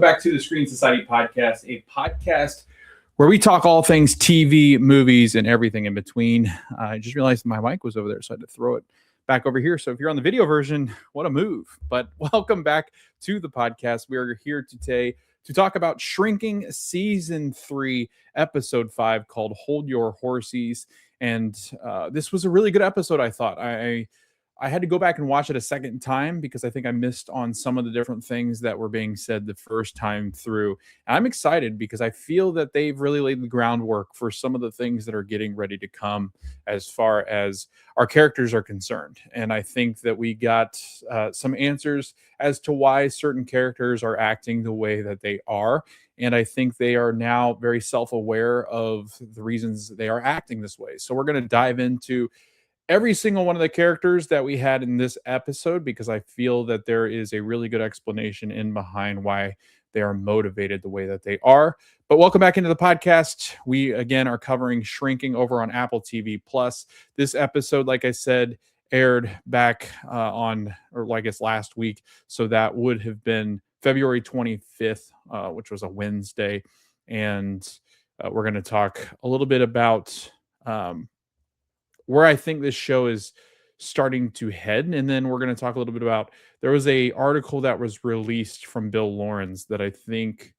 welcome back to the Screen Society podcast, a podcast where we talk all things TV, movies, and everything in between. I just realized my mic was over there, so I had to throw it back over here. So if you're on the video version, what a move. But welcome back to the podcast. We are here today to talk about Shrinking Season 3, Episode 5, called Hold Your Horsies. And this was a really good episode, I thought. I had to go back and watch it a second time because I think I missed on some of the different things that were being said the first time through. And I'm excited because I feel that they've really laid the groundwork for some of the things that are getting ready to come as far as our characters are concerned. And I think that we got some answers as to why certain characters are acting the way that they are. And I think they are now very self-aware of the reasons they are acting this way. So we're going to dive into every single one of the characters that we had in this episode because I feel that there is a really good explanation in behind why they are motivated the way that they are. But welcome back into the podcast. We again are covering Shrinking over on Apple TV Plus. This episode, like I said, aired back last week. So that would have been February 25th, which was a Wednesday. And we're going to talk a little bit about where I think this show is starting to head. And then we're going to talk a little bit about, there was a article that was released from Bill Lawrence that I think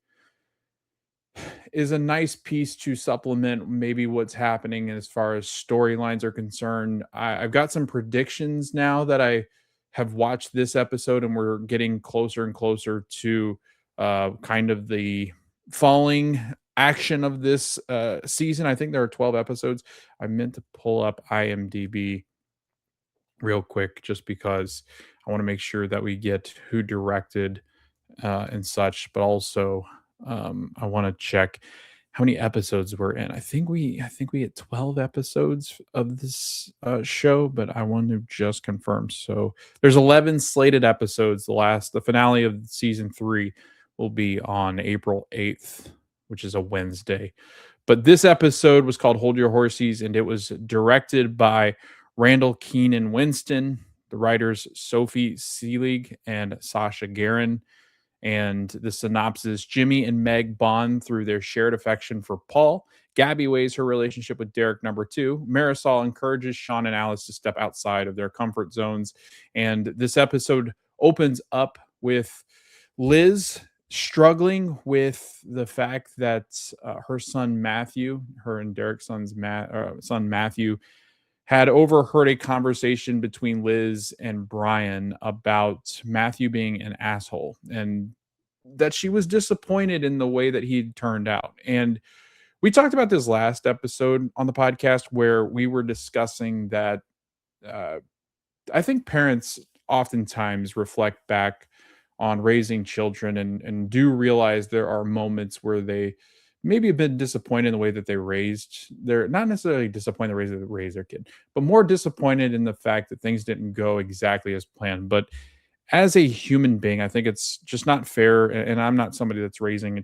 is a nice piece to supplement maybe what's happening as far as storylines are concerned. I've got some predictions now that I have watched this episode, and we're getting closer and closer to kind of the falling action of this season. I think there are 12 episodes. I meant to pull up IMDb real quick just because I want to make sure that we get who directed and such, but also I want to check how many episodes we're in. I think we had 12 episodes of this show, but I want to just confirm. So there's 11 slated episodes. The finale of season 3 will be on April 8th, which is a Wednesday. But this episode was called Hold Your Horsies, and it was directed by Randall Keenan Winston, the writers Sophie Selig and Sasha Garin. And the synopsis: Jimmy and Meg bond through their shared affection for Paul. Gaby weighs her relationship with Derek number 2. Marisol encourages Sean and Alice to step outside of their comfort zones. And this episode opens up with Liz struggling with the fact that her son Matthew, her and Derek's son Matthew, had overheard a conversation between Liz and Brian about Matthew being an asshole, and that she was disappointed in the way that he turned out. And we talked about this last episode on the podcast where we were discussing that I think parents oftentimes reflect back on raising children and do realize there are moments where they maybe have been disappointed in the way that they're not necessarily disappointed in the way they raised their kid, but more disappointed in the fact that things didn't go exactly as planned. But as a human being, I think it's just not fair. And I'm not somebody that's raising a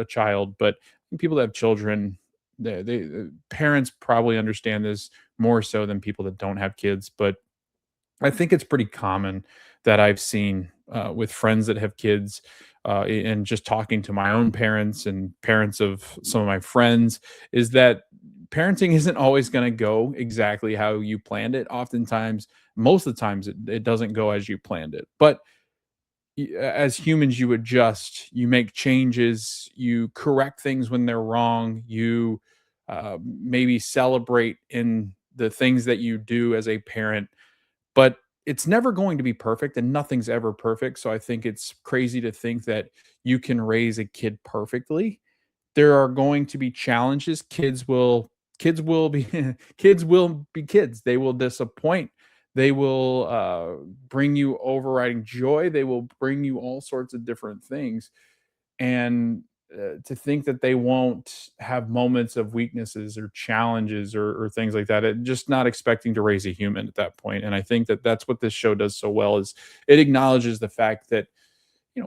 child, but people that have children, parents probably understand this more so than people that don't have kids. But I think it's pretty common that I've seen with friends that have kids, and just talking to my own parents and parents of some of my friends, is that parenting isn't always going to go exactly how you planned it. Oftentimes, most of the times, it doesn't go as you planned it. But as humans, you adjust, you make changes, you correct things when they're wrong, you maybe celebrate in the things that you do as a parent. But it's never going to be perfect, and nothing's ever perfect. So I think it's crazy to think that you can raise a kid perfectly. There are going to be challenges. Kids will be kids will be kids. They will disappoint. They will bring you overriding joy. They will bring you all sorts of different things. And to think that they won't have moments of weaknesses or challenges or things like that, just not expecting to raise a human at that point. And I think that that's what this show does so well, is it acknowledges the fact that,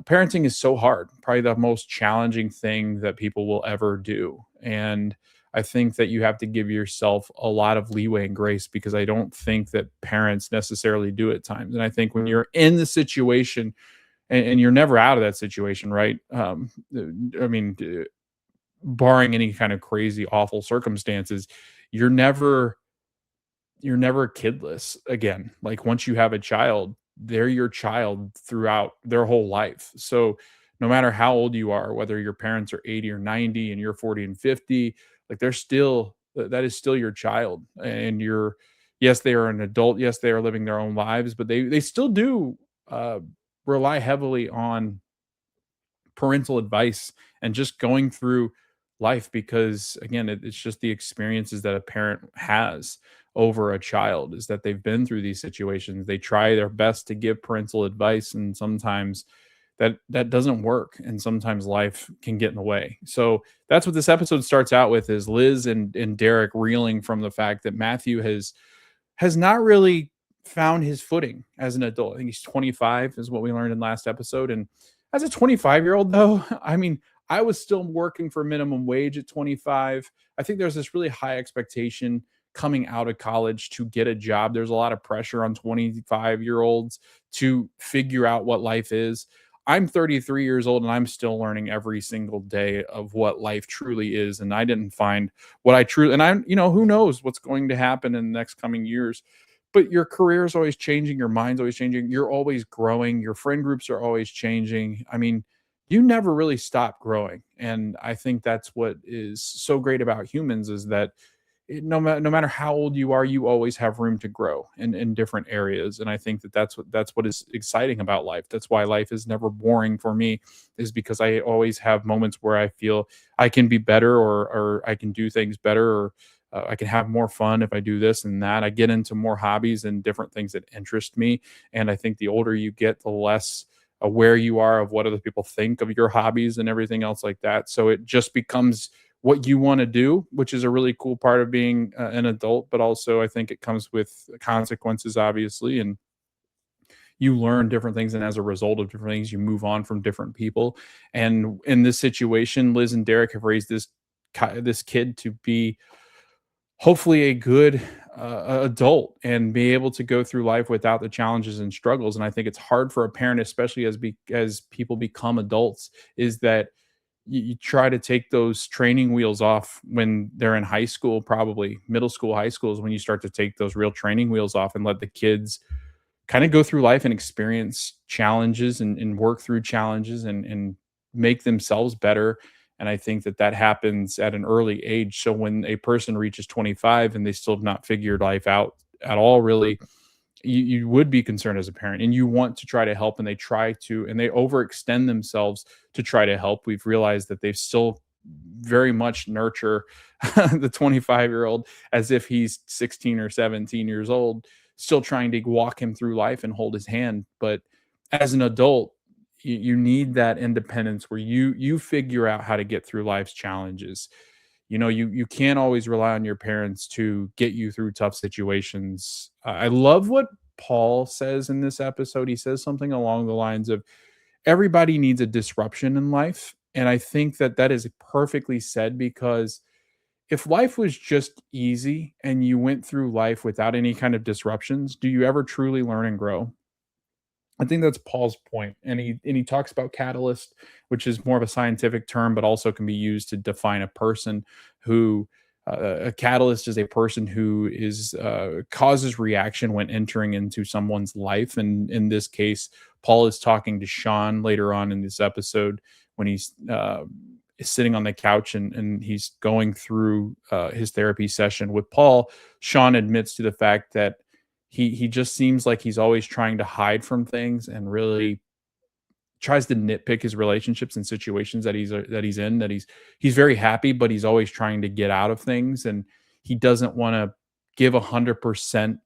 parenting is so hard, probably the most challenging thing that people will ever do. And I think that you have to give yourself a lot of leeway and grace, because I don't think that parents necessarily do at times. And I think when you're in the situation, and you're never out of that situation, right? I mean, barring any kind of crazy, awful circumstances, you're never you're never kidless again. Like once you have a child, they're your child throughout their whole life. So no matter how old you are, whether your parents are 80 or 90 and you're 40 and 50, like they're still that is still your child. And you're yes, they are an adult. Yes, they are living their own lives, but they still do uh rely heavily on parental advice and just going through life because again it's just the experiences that a parent has over a child is that they've been through these situations. They try their best to give parental advice and sometimes that doesn't work and sometimes life can get in the way. So that's what this episode starts out with is Liz and Derek reeling from the fact that Matthew has not really found his footing as an adult. I think he's 25 is what we learned in last episode. And as a 25-year-old though, I mean, I was still working for minimum wage at 25. I think there's this really high expectation coming out of college to get a job. There's a lot of pressure on 25-year-olds to figure out what life is. I'm 33 years old and I'm still learning every single day of what life truly is. And I didn't find what I truly, and I'm, who knows what's going to happen in the next coming years. But your career is always changing, your mind's always changing, you're always growing, your friend groups are always changing. I mean, you never really stop growing. And I think that's what is so great about humans is that no matter how old you are, you always have room to grow in different areas. And I think that that's what is exciting about life. That's why life is never boring for me, is because I always have moments where I feel I can be better, or I can do things better, or I can have more fun if I do this and that. I get into more hobbies and different things that interest me. And I think the older you get, the less aware you are of what other people think of your hobbies and everything else like that. So it just becomes what you want to do, which is a really cool part of being an adult. But also, I think it comes with consequences, obviously, and you learn different things. And as a result of different things, you move on from different people. And in this situation, Liz and Derek have raised this kid to be hopefully a good adult and be able to go through life without the challenges and struggles. And I think it's hard for a parent, especially as people become adults, is that you try to take those training wheels off when they're in high school. Probably middle school, high school is when you start to take those real training wheels off and let the kids kind of go through life and experience challenges and work through challenges and make themselves better. And I think that happens at an early age. So when a person reaches 25 and they still have not figured life out at all, really, you would be concerned as a parent and you want to try to help, and they overextend themselves to try to help. We've realized that they still very much nurture the 25-year-old as if he's 16 or 17 years old, still trying to walk him through life and hold his hand. But as an adult, you need that independence where you figure out how to get through life's challenges. You can't always rely on your parents to get you through tough situations. I love what Paul says in this episode. He says something along the lines of everybody needs a disruption in life. And I think that is perfectly said, because if life was just easy and you went through life without any kind of disruptions, do you ever truly learn and grow? I think that's Paul's point. And he talks about catalyst, which is more of a scientific term, but also can be used to define a person who a catalyst is a person who is causes reaction when entering into someone's life. And in this case, Paul is talking to Sean later on in this episode when he's sitting on the couch and he's going through his therapy session with Paul. Sean admits to the fact that he just seems like he's always trying to hide from things and really tries to nitpick his relationships and situations that he's in, that he's very happy, but he's always trying to get out of things. And he doesn't want to give 100%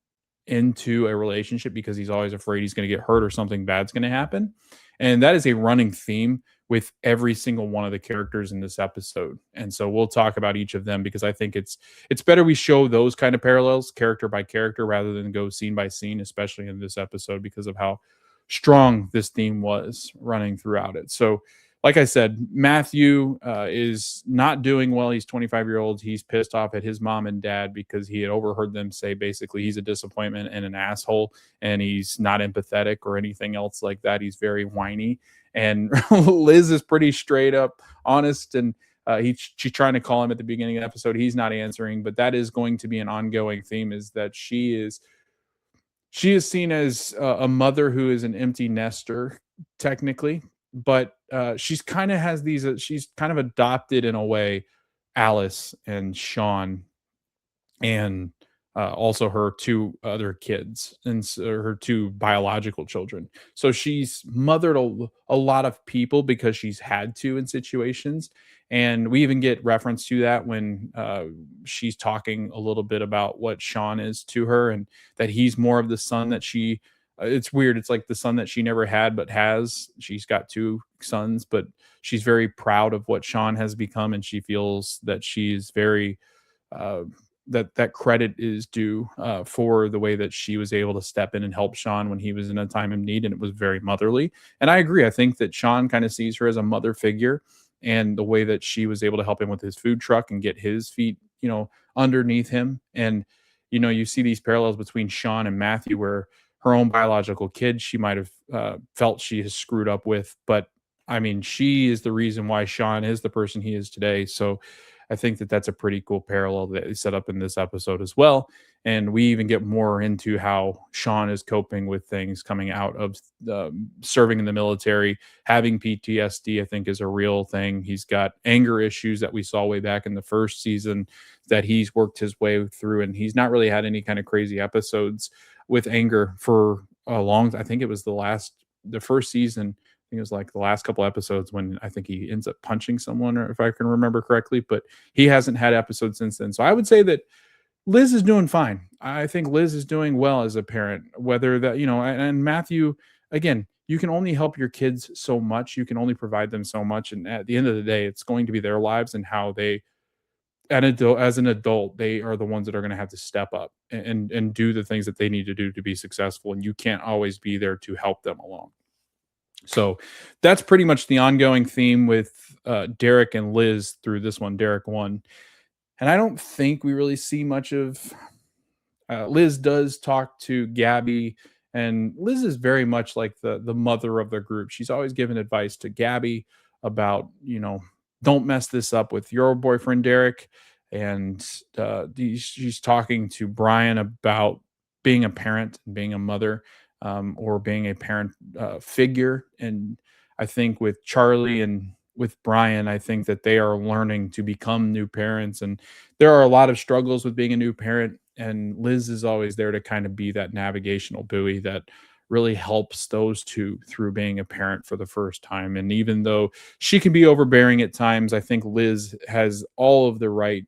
into a relationship because he's always afraid he's going to get hurt or something bad's going to happen. And that is a running theme with every single one of the characters in this episode. And so we'll talk about each of them because I think it's better we show those kind of parallels character by character rather than go scene by scene, especially in this episode because of how strong this theme was running throughout it. So like I said, Matthew is not doing well. He's 25-year-old. He's pissed off at his mom and dad because he had overheard them say basically he's a disappointment and an asshole, and he's not empathetic or anything else like that. He's very whiny. And Liz is pretty straight up honest, and she's trying to call him at the beginning of the episode. He's not answering, but that is going to be an ongoing theme, is that she is seen as a mother who is an empty nester, technically, but she's kind of has these. She's kind of adopted in a way Alice and Sean, and also her two other kids, and her two biological children. So she's mothered a lot of people because she's had to in situations. And we even get reference to that when she's talking a little bit about what Sean is to her, and that he's more of the son that she. It's weird. It's like the son that she never had but has. She's got two sons, but she's very proud of what Sean has become, and she feels that she's very uh, that credit is due for the way that she was able to step in and help Sean when he was in a time of need, and it was very motherly. And I agree. I think that Sean kind of sees her as a mother figure, and the way that she was able to help him with his food truck and get his feet, underneath him. And you see these parallels between Sean and Matthew, where her own biological kid she might have felt she has screwed up with, but I mean, she is the reason why Sean is the person he is today. So I think that that's a pretty cool parallel that is set up in this episode as well. And we even get more into how Sean is coping with things coming out of serving in the military, having PTSD. I think is a real thing. He's got anger issues that we saw way back in the first season that he's worked his way through, and he's not really had any kind of crazy episodes with anger for a long. I think it was the first season. I think it was like the last couple episodes when I think he ends up punching someone, or if I can remember correctly, but he hasn't had episodes since then. So I would say that Liz is doing fine. I think Liz is doing well as a parent, whether that, and Matthew, again, you can only help your kids so much. You can only provide them so much. And at the end of the day, it's going to be their lives and how they, as an adult, they are the ones that are going to have to step up and do the things that they need to do to be successful. And you can't always be there to help them along. So that's pretty much the ongoing theme with Derek and Liz through this one, Derek 1. And I don't think we really see much of Liz does talk to Gaby, and Liz is very much like the mother of the group. She's always given advice to Gaby about, don't mess this up with your boyfriend, Derek. And she's talking to Brian about being a parent and being a mother, or being a parent figure. And I think with Charlie and with Brian, I think that they are learning to become new parents. And there are a lot of struggles with being a new parent. And Liz is always there to kind of be that navigational buoy that really helps those two through being a parent for the first time. And even though she can be overbearing at times, I think Liz has all the right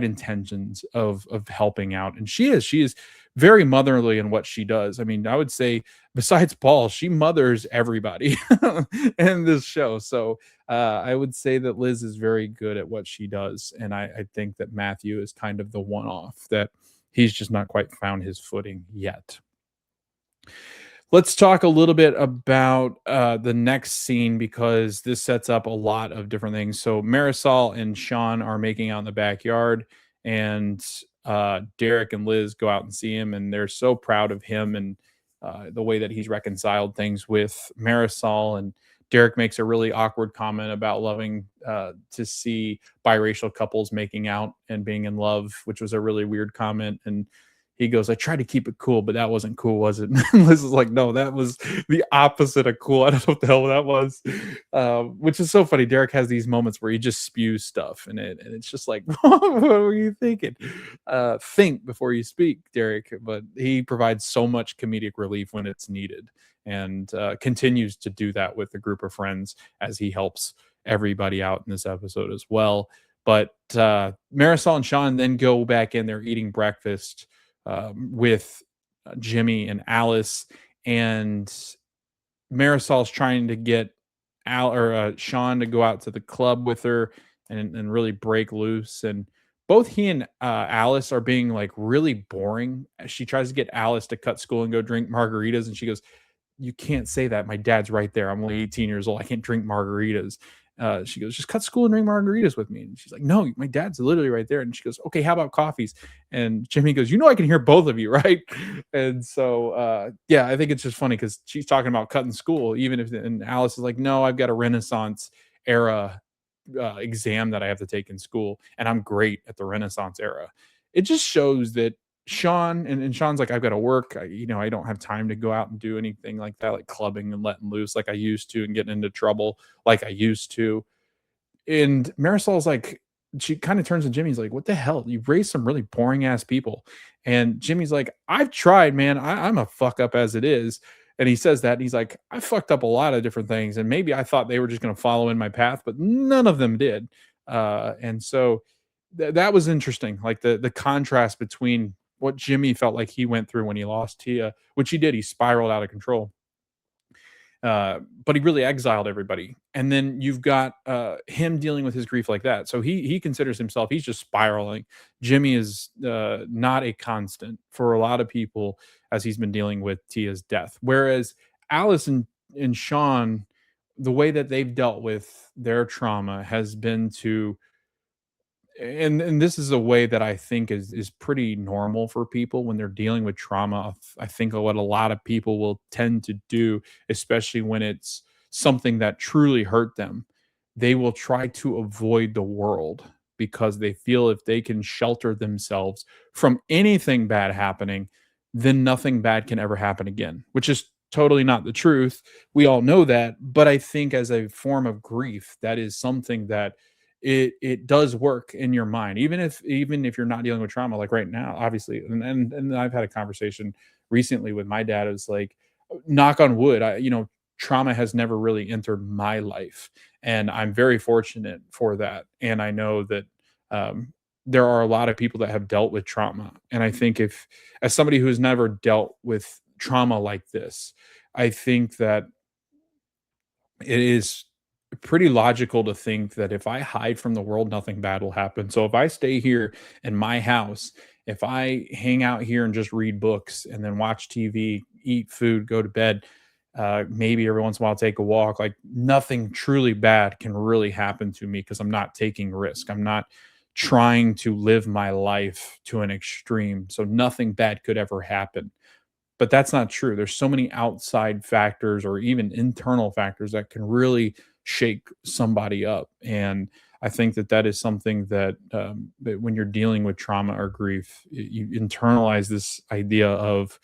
intentions of helping out. And she is very motherly in what she does. I mean, I would say besides Paul, she mothers everybody in this show. So I would say that Liz is very good at what she does. And I think that Matthew is kind of the one-off, that he's just not quite found his footing yet. Let's talk a little bit about the next scene, because this sets up a lot of different things. So Marisol and Sean are making out in the backyard, and Derek and Liz go out and see him, and they're so proud of him and the way that he's reconciled things with Marisol. And Derek makes a really awkward comment about loving to see biracial couples making out and being in love, which was a really weird comment. And he goes, I tried to keep it cool, but that wasn't cool, was it? And Liz is like, no, that was the opposite of cool. I don't know what the hell that was, which is so funny. Derek has these moments where he just spews stuff and it's just like, what were you thinking? Think before you speak, Derek. But he provides so much comedic relief when it's needed, and continues to do that with a group of friends as he helps everybody out in this episode as well. But Marisol and Sean then go back in. They're eating breakfast with Jimmy and Alice, and Marisol's trying to get Sean to go out to the club with her and really break loose. And both he and Alice are being like really boring. She tries to get Alice to cut school and go drink margaritas, and she goes, you can't say that. My dad's right there. I'm only 18 years old. I can't drink margaritas. She goes, just cut school and drink margaritas with me. And she's like, no, my dad's literally right there. And she goes, okay, how about coffees? And Jimmy goes, I can hear both of you, right? And so, yeah, I think it's just funny because she's talking about cutting school, even if, and Alice is like, no, I've got a Renaissance era exam that I have to take in school, and I'm great at the Renaissance era. It just shows that Sean and Sean's like, I've got to work. I don't have time to go out and do anything like that, like clubbing and letting loose like I used to and getting into trouble like I used to. And Marisol's like, she kind of turns to Jimmy's like, what the hell? You've raised some really boring ass people. And Jimmy's like, I've tried, man. I'm a fuck up as it is. And he says that, and he's like, I fucked up a lot of different things. And maybe I thought they were just going to follow in my path, but none of them did. And so that was interesting. Like the contrast between what Jimmy felt like he went through when he lost Tia, which he did. He spiraled out of control, but he really exiled everybody. And then you've got him dealing with his grief like that. So he considers himself, he's just spiraling. Jimmy is not a constant for a lot of people as he's been dealing with Tia's death. Whereas Alice and Sean, the way that they've dealt with their trauma has been to, and this is a way that I think is pretty normal for people when they're dealing with trauma. I think what a lot of people will tend to do, especially when it's something that truly hurt them, they will try to avoid the world because they feel if they can shelter themselves from anything bad happening, then nothing bad can ever happen again, which is totally not the truth. We all know that, but I think as a form of grief, that is something that it does work in your mind, even if you're not dealing with trauma like right now, obviously. And I've had a conversation recently with my dad. Is like, knock on wood, trauma has never really entered my life, and I'm very fortunate for that. And I know that there are a lot of people that have dealt with trauma, and I think, if as somebody who has never dealt with trauma like this, I think that it is pretty logical to think that if I hide from the world, nothing bad will happen. So if I stay here in my house, if I hang out here and just read books and then watch TV, eat food, go to bed, maybe every once in a while take a walk, like nothing truly bad can really happen to me because I'm not taking risk. I'm not trying to live my life to an extreme. So nothing bad could ever happen. But that's not true. There's so many outside factors or even internal factors that can really shake somebody up. And I think that is something that when you're dealing with trauma or grief, you internalize this idea of,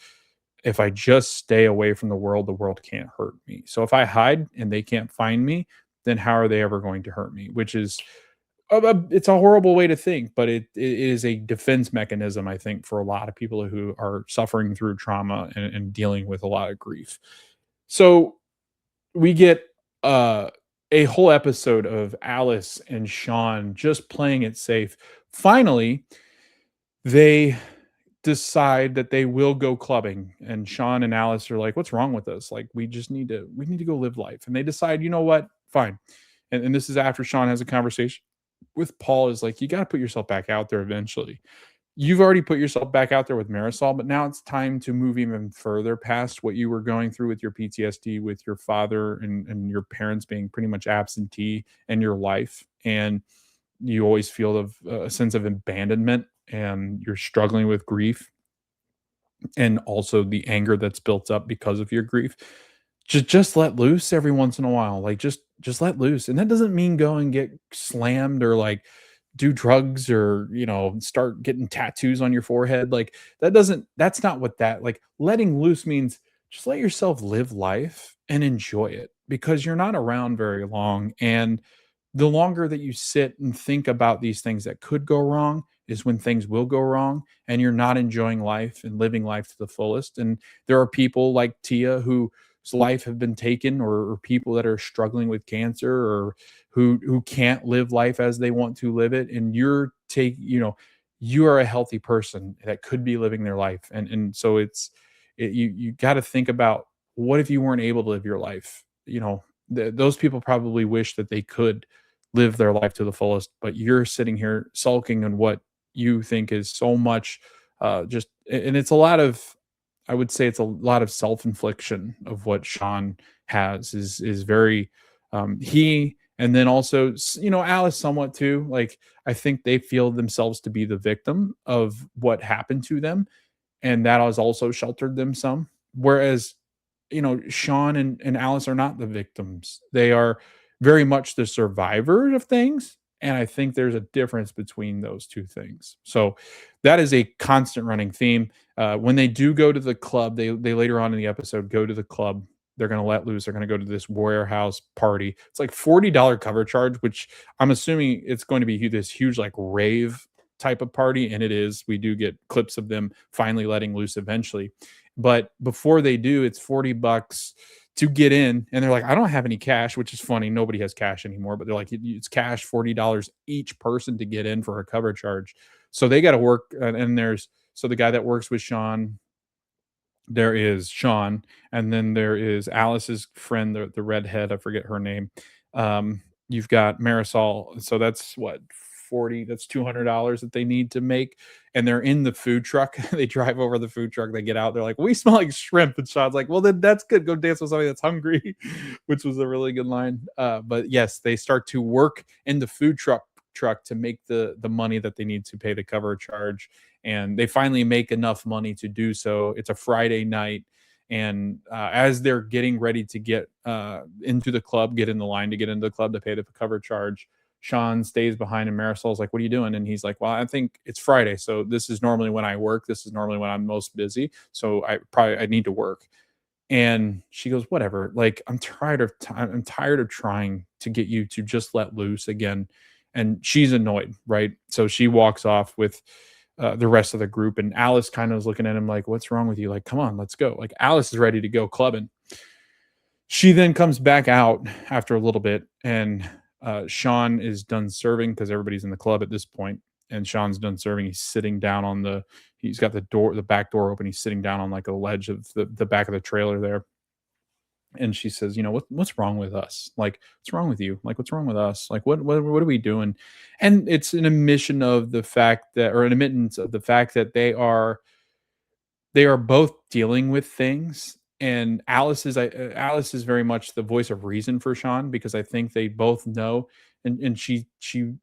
if I just stay away from the world can't hurt me. So if I hide and they can't find me, then how are they ever going to hurt me? Which is it's a horrible way to think, but it is a defense mechanism, I think, for a lot of people who are suffering through trauma and dealing with a lot of grief. So we get a whole episode of Alice and Sean just playing it safe. Finally, they decide that they will go clubbing, and Sean and Alice are like, what's wrong with us? Like, we need to go live life. And they decide, you know what, fine. And this is after Sean has a conversation with Paul, is like, you got to put yourself back out there eventually. You've already put yourself back out there with Marisol, but now it's time to move even further past what you were going through with your PTSD, with your father and your parents being pretty much absentee in your life. And you always feel a sense of abandonment, and you're struggling with grief, and also the anger that's built up because of your grief. Just let loose every once in a while. Like, just let loose. And that doesn't mean go and get slammed or like do drugs or, start getting tattoos on your forehead. Like, that's not what that, like, letting loose means. Just let yourself live life and enjoy it, because you're not around very long. And the longer that you sit and think about these things that could go wrong is when things will go wrong, and you're not enjoying life and living life to the fullest. And there are people like Tia whose life have been taken, or people that are struggling with cancer, or who can't live life as they want to live it. And you are a healthy person that could be living their life. And so you got to think about, what if you weren't able to live your life? Those people probably wish that they could live their life to the fullest, but you're sitting here sulking on what you think is so much, and it's a lot of I would say it's a lot of self-infliction of what Sean has is very he and then also Alice somewhat too. Like I think they feel themselves to be the victim of what happened to them, and that has also sheltered them some. Whereas, Sean and Alice are not the victims. They are very much the survivor of things. And I think there's a difference between those two things. So that is a constant running theme. When they do go to the club, they later on in the episode go to the club. They're going to let loose. They're going to go to this warehouse party. It's like $40 cover charge, which I'm assuming it's going to be this huge like rave type of party, and it is. We do get clips of them finally letting loose eventually, but before they do, it's $40 to get in, and they're like, I don't have any cash, which is funny. Nobody has cash anymore, but they're like, it's cash, $40 each person to get in for a cover charge. So they got to work, and there's so the guy that works with Sean, there is Sean, and then there is Alice's friend, the redhead. I forget her name. You've got Marisol. So that's what 40. That's $200 that they need to make, and they're in the food truck. They drive over the food truck. They get out. They're like, "We smell like shrimp," and Sean's like, "Well, then that's good. Go dance with somebody that's hungry," which was a really good line. But yes, they start to work in the food truck to make the money that they need to pay the cover charge, and they finally make enough money to do so. It's a Friday night, and as they're getting ready to get into the club, get in the line to get into the club to pay the cover charge, Sean stays behind, and Marisol's like, "What are you doing?" And he's like, "Well, I think it's Friday, so this is normally when I work. This is normally when I'm most busy, so I need to work." And she goes, "Whatever. Like I'm tired of trying to get you to just let loose again." And she's annoyed, right? So she walks off with the rest of the group, and Alice kind of is looking at him like, "What's wrong with you? Like, come on, let's go." Like Alice is ready to go clubbing. She then comes back out after a little bit, and Sean is done serving because everybody's in the club at this point, and Sean's done serving. He's sitting down on he's got the back door open. He's sitting down on like a ledge of the back of the trailer there. And she says, what's wrong with us? Like, what's wrong with you? Like, what's wrong with us? Like, what are we doing? And it's an admission of the fact that, or an admittance of the fact that they are both dealing with things, and Alice is very much the voice of reason for Sean, because I think they both know, and she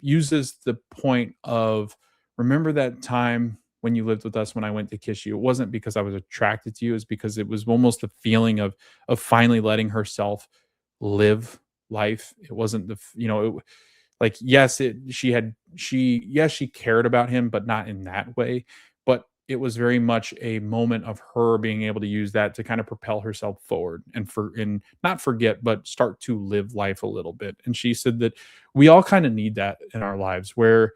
uses the point of, remember that time when you lived with us when I went to kiss you? It wasn't because I was attracted to you, it's because it was almost the feeling of finally letting herself live life. It wasn't like, yes, she cared about him, but not in that way. But it was very much a moment of her being able to use that to kind of propel herself forward, and not forget, but start to live life a little bit. And she said that we all kind of need that in our lives, where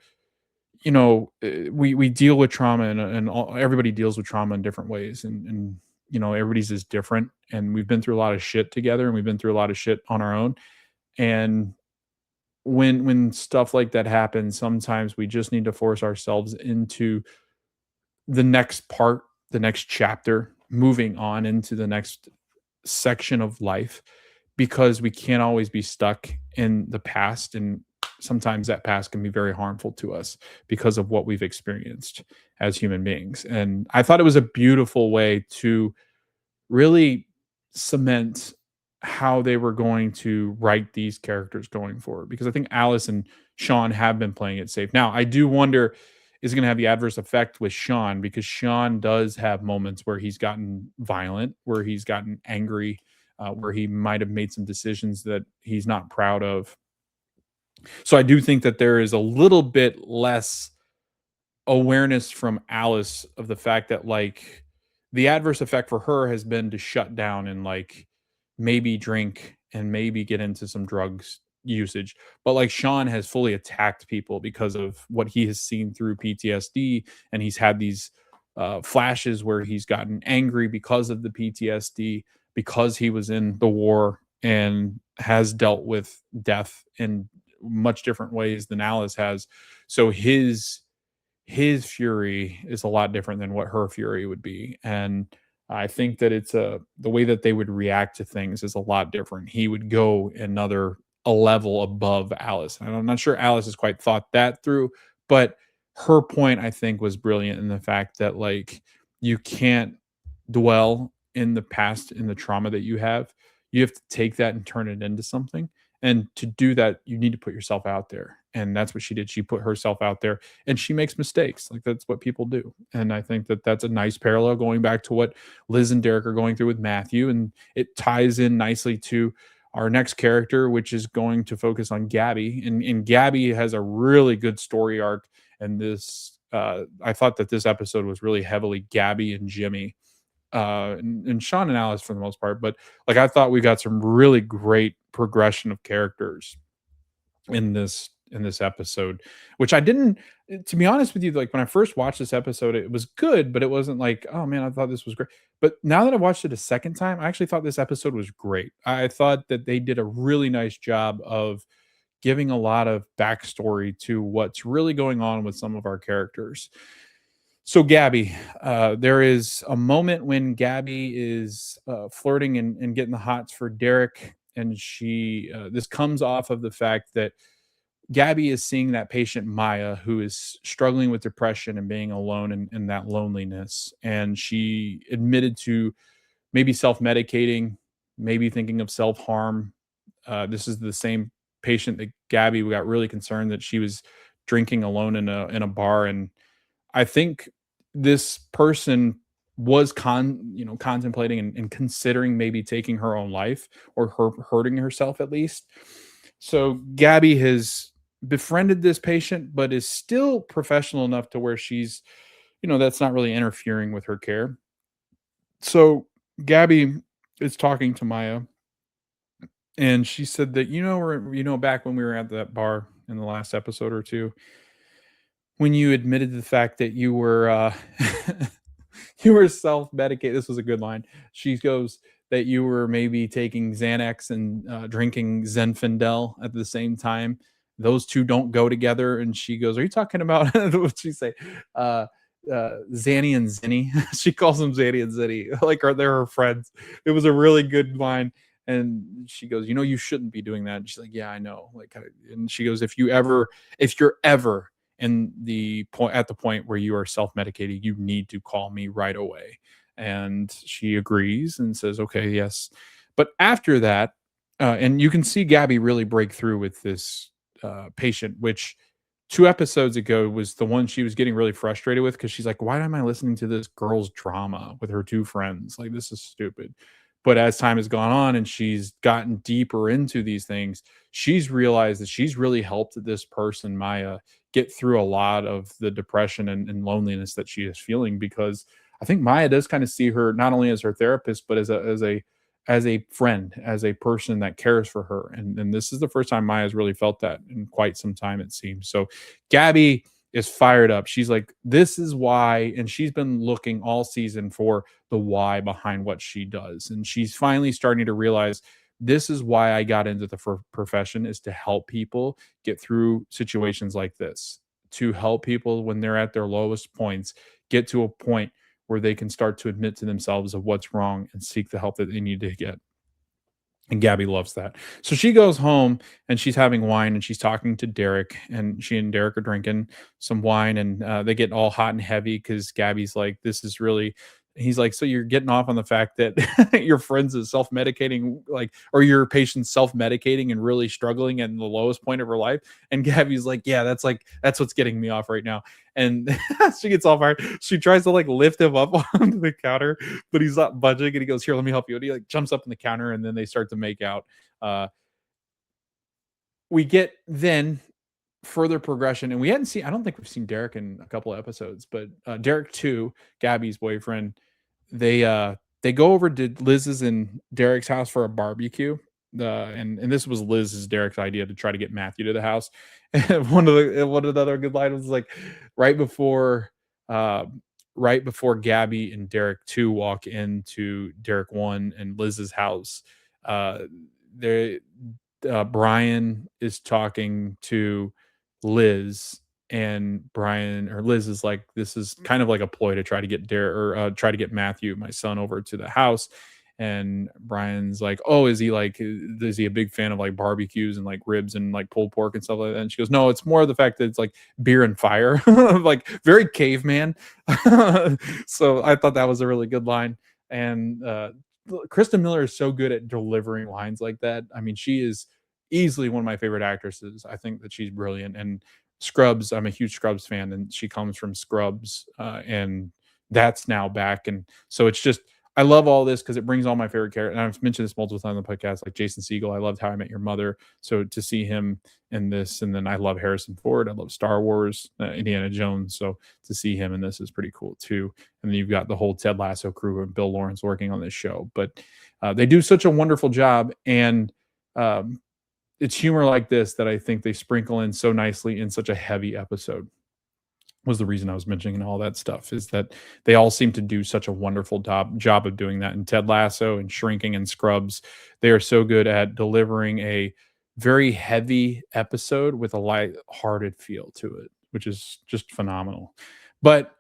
we deal with trauma, and everybody deals with trauma in different ways, and everybody's is different, and we've been through a lot of shit together, and we've been through a lot of shit on our own. And when stuff like that happens, sometimes we just need to force ourselves into the next part, the next chapter, moving on into the next section of life, because we can't always be stuck in the past. And sometimes that past can be very harmful to us because of what we've experienced as human beings. And I thought it was a beautiful way to really cement how they were going to write these characters going forward, because I think Alice and Sean have been playing it safe. Now, I do wonder, is going to have the adverse effect with Sean, because Sean does have moments where he's gotten violent, where he's gotten angry, where he might have made some decisions that he's not proud of. So I do think that there is a little bit less awareness from Alice of the fact that, like, the adverse effect for her has been to shut down and like maybe drink and maybe get into some drugs usage. But like Sean has fully attacked people because of what he has seen through PTSD, and he's had these flashes where he's gotten angry because of the PTSD, because he was in the war and has dealt with death in much different ways than Alice has. So his fury is a lot different than what her fury would be. And I think that the way that they would react to things is a lot different. He would go a level above Alice. And I'm not sure Alice has quite thought that through, but her point, I think, was brilliant in the fact that, like, you can't dwell in the past, in the trauma that you have. You have to take that and turn it into something. And to do that, you need to put yourself out there. And that's what she did. She put herself out there and she makes mistakes. Like that's what people do. And I think that that's a nice parallel going back to what Liz and Derek are going through with Matthew. And it ties in nicely to our next character, which is going to focus on Gaby. And Gaby has a really good story arc. And I thought that this episode was really heavily Gaby and Jimmy, and Sean and Alice for the most part. But like I thought we got some really great progression of characters in this episode, which I didn't, to be honest with you, like when I first watched this episode, it was good, but it wasn't like, oh man, I thought this was great. But now that I watched it a second time, I actually thought this episode was great. I thought that they did a really nice job of giving a lot of backstory to what's really going on with some of our characters. So Gaby, there is a moment when Gaby is flirting and getting the hots for Derek, and this comes off of the fact that Gaby is seeing that patient Maya who is struggling with depression and being alone and that loneliness, and she admitted to maybe self-medicating, maybe thinking of self-harm. This is the same patient that Gaby got really concerned that she was drinking alone in a bar, and I think this person was contemplating and considering maybe taking her own life or hurting herself at least. So Gaby has befriended this patient, but is still professional enough to where she's, that's not really interfering with her care. So Gaby is talking to Maya, and she said that, back when we were at that bar in the last episode or two, when you admitted to the fact that you were you were self-medicated. This was a good line. She goes that you were maybe taking Xanax and drinking Zenfandel at the same time. Those two don't go together. And she goes, "Are you talking about what she say? Zanny and Zinny?" She calls them Zanny and Zinny, like they're her friends. It was a really good line. And she goes, "You shouldn't be doing that." And she's like, "Yeah, I know." And she goes, if you're ever at the point where you are self-medicating, you need to call me right away. And she agrees and says, "Okay, yes." But after that, and you can see Gaby really break through with this patient, which 2 episodes ago was the one she was getting really frustrated with, because she's like, "Why am I listening to this girl's drama with her two friends? Like, this is stupid." But as time has gone on and she's gotten deeper into these things, she's realized that she's really helped this person, Maya, get through a lot of the depression and loneliness that she is feeling, because I think Maya does kind of see her not only as her therapist, but as a friend, as a person that cares for her. And this is the first time Maya's really felt that in quite some time, it seems. So Gaby is fired up. She's like, this is why, and she's been looking all season for the why behind what she does. And she's finally starting to realize, this is why I got into the profession, is to help people get through situations like this, to help people when they're at their lowest points, get to a point where they can start to admit to themselves of what's wrong and seek the help that they need to get. And Gaby loves that. So she goes home and she's having wine and she's talking to Derek, and she and Derek are drinking some wine, and they get all hot and heavy because Gaby's like, this is really, he's like, so you're getting off on the fact that your friends is self-medicating, like, or your patient's self-medicating and really struggling at the lowest point of her life. And Gaby's like, yeah, that's what's getting me off right now. And she gets all fired. She tries to like lift him up onto the counter, but he's not budging. And he goes, "Here, let me help you." And he like jumps up on the counter, and then they start to make out. We get then further progression, and I don't think we've seen Derek in a couple of episodes, but Derek too, Gaby's boyfriend, they go over to Liz's and Derek's house for a barbecue. And this was Liz's Derek's idea to try to get Matthew to the house. And one of the other good lines was like, right before Gaby and Derek 2 walk into Derek 1 and Liz's house, Brian is talking to Liz, and Liz is like, this is kind of like a ploy to try to get try to get Matthew, my son, over to the house. And Brian's like, "Oh, is he a big fan of like barbecues and like ribs and like pulled pork and stuff like that?" And she goes, "No, it's more the fact that it's like beer and fire," like very caveman. So I thought that was a really good line. And Kristen Miller is so good at delivering lines like that. I mean, she is easily one of my favorite actresses. I think that she's brilliant. And Scrubs, I'm a huge Scrubs fan, and she comes from Scrubs, and that's now back. And so it's just, I love all this because it brings all my favorite characters. And I've mentioned this multiple times on the podcast, like Jason Segel. I loved How I Met Your Mother. So to see him in this, and then I love Harrison Ford. I love Star Wars, Indiana Jones. So to see him in this is pretty cool too. And then you've got the whole Ted Lasso crew and Bill Lawrence working on this show. But they do such a wonderful job. And it's humor like this that I think they sprinkle in so nicely in such a heavy episode. Was the reason I was mentioning all that stuff, is that they all seem to do such a wonderful job of doing that. And Ted Lasso and Shrinking and Scrubs, they are so good at delivering a very heavy episode with a light-hearted feel to it, which is just phenomenal. But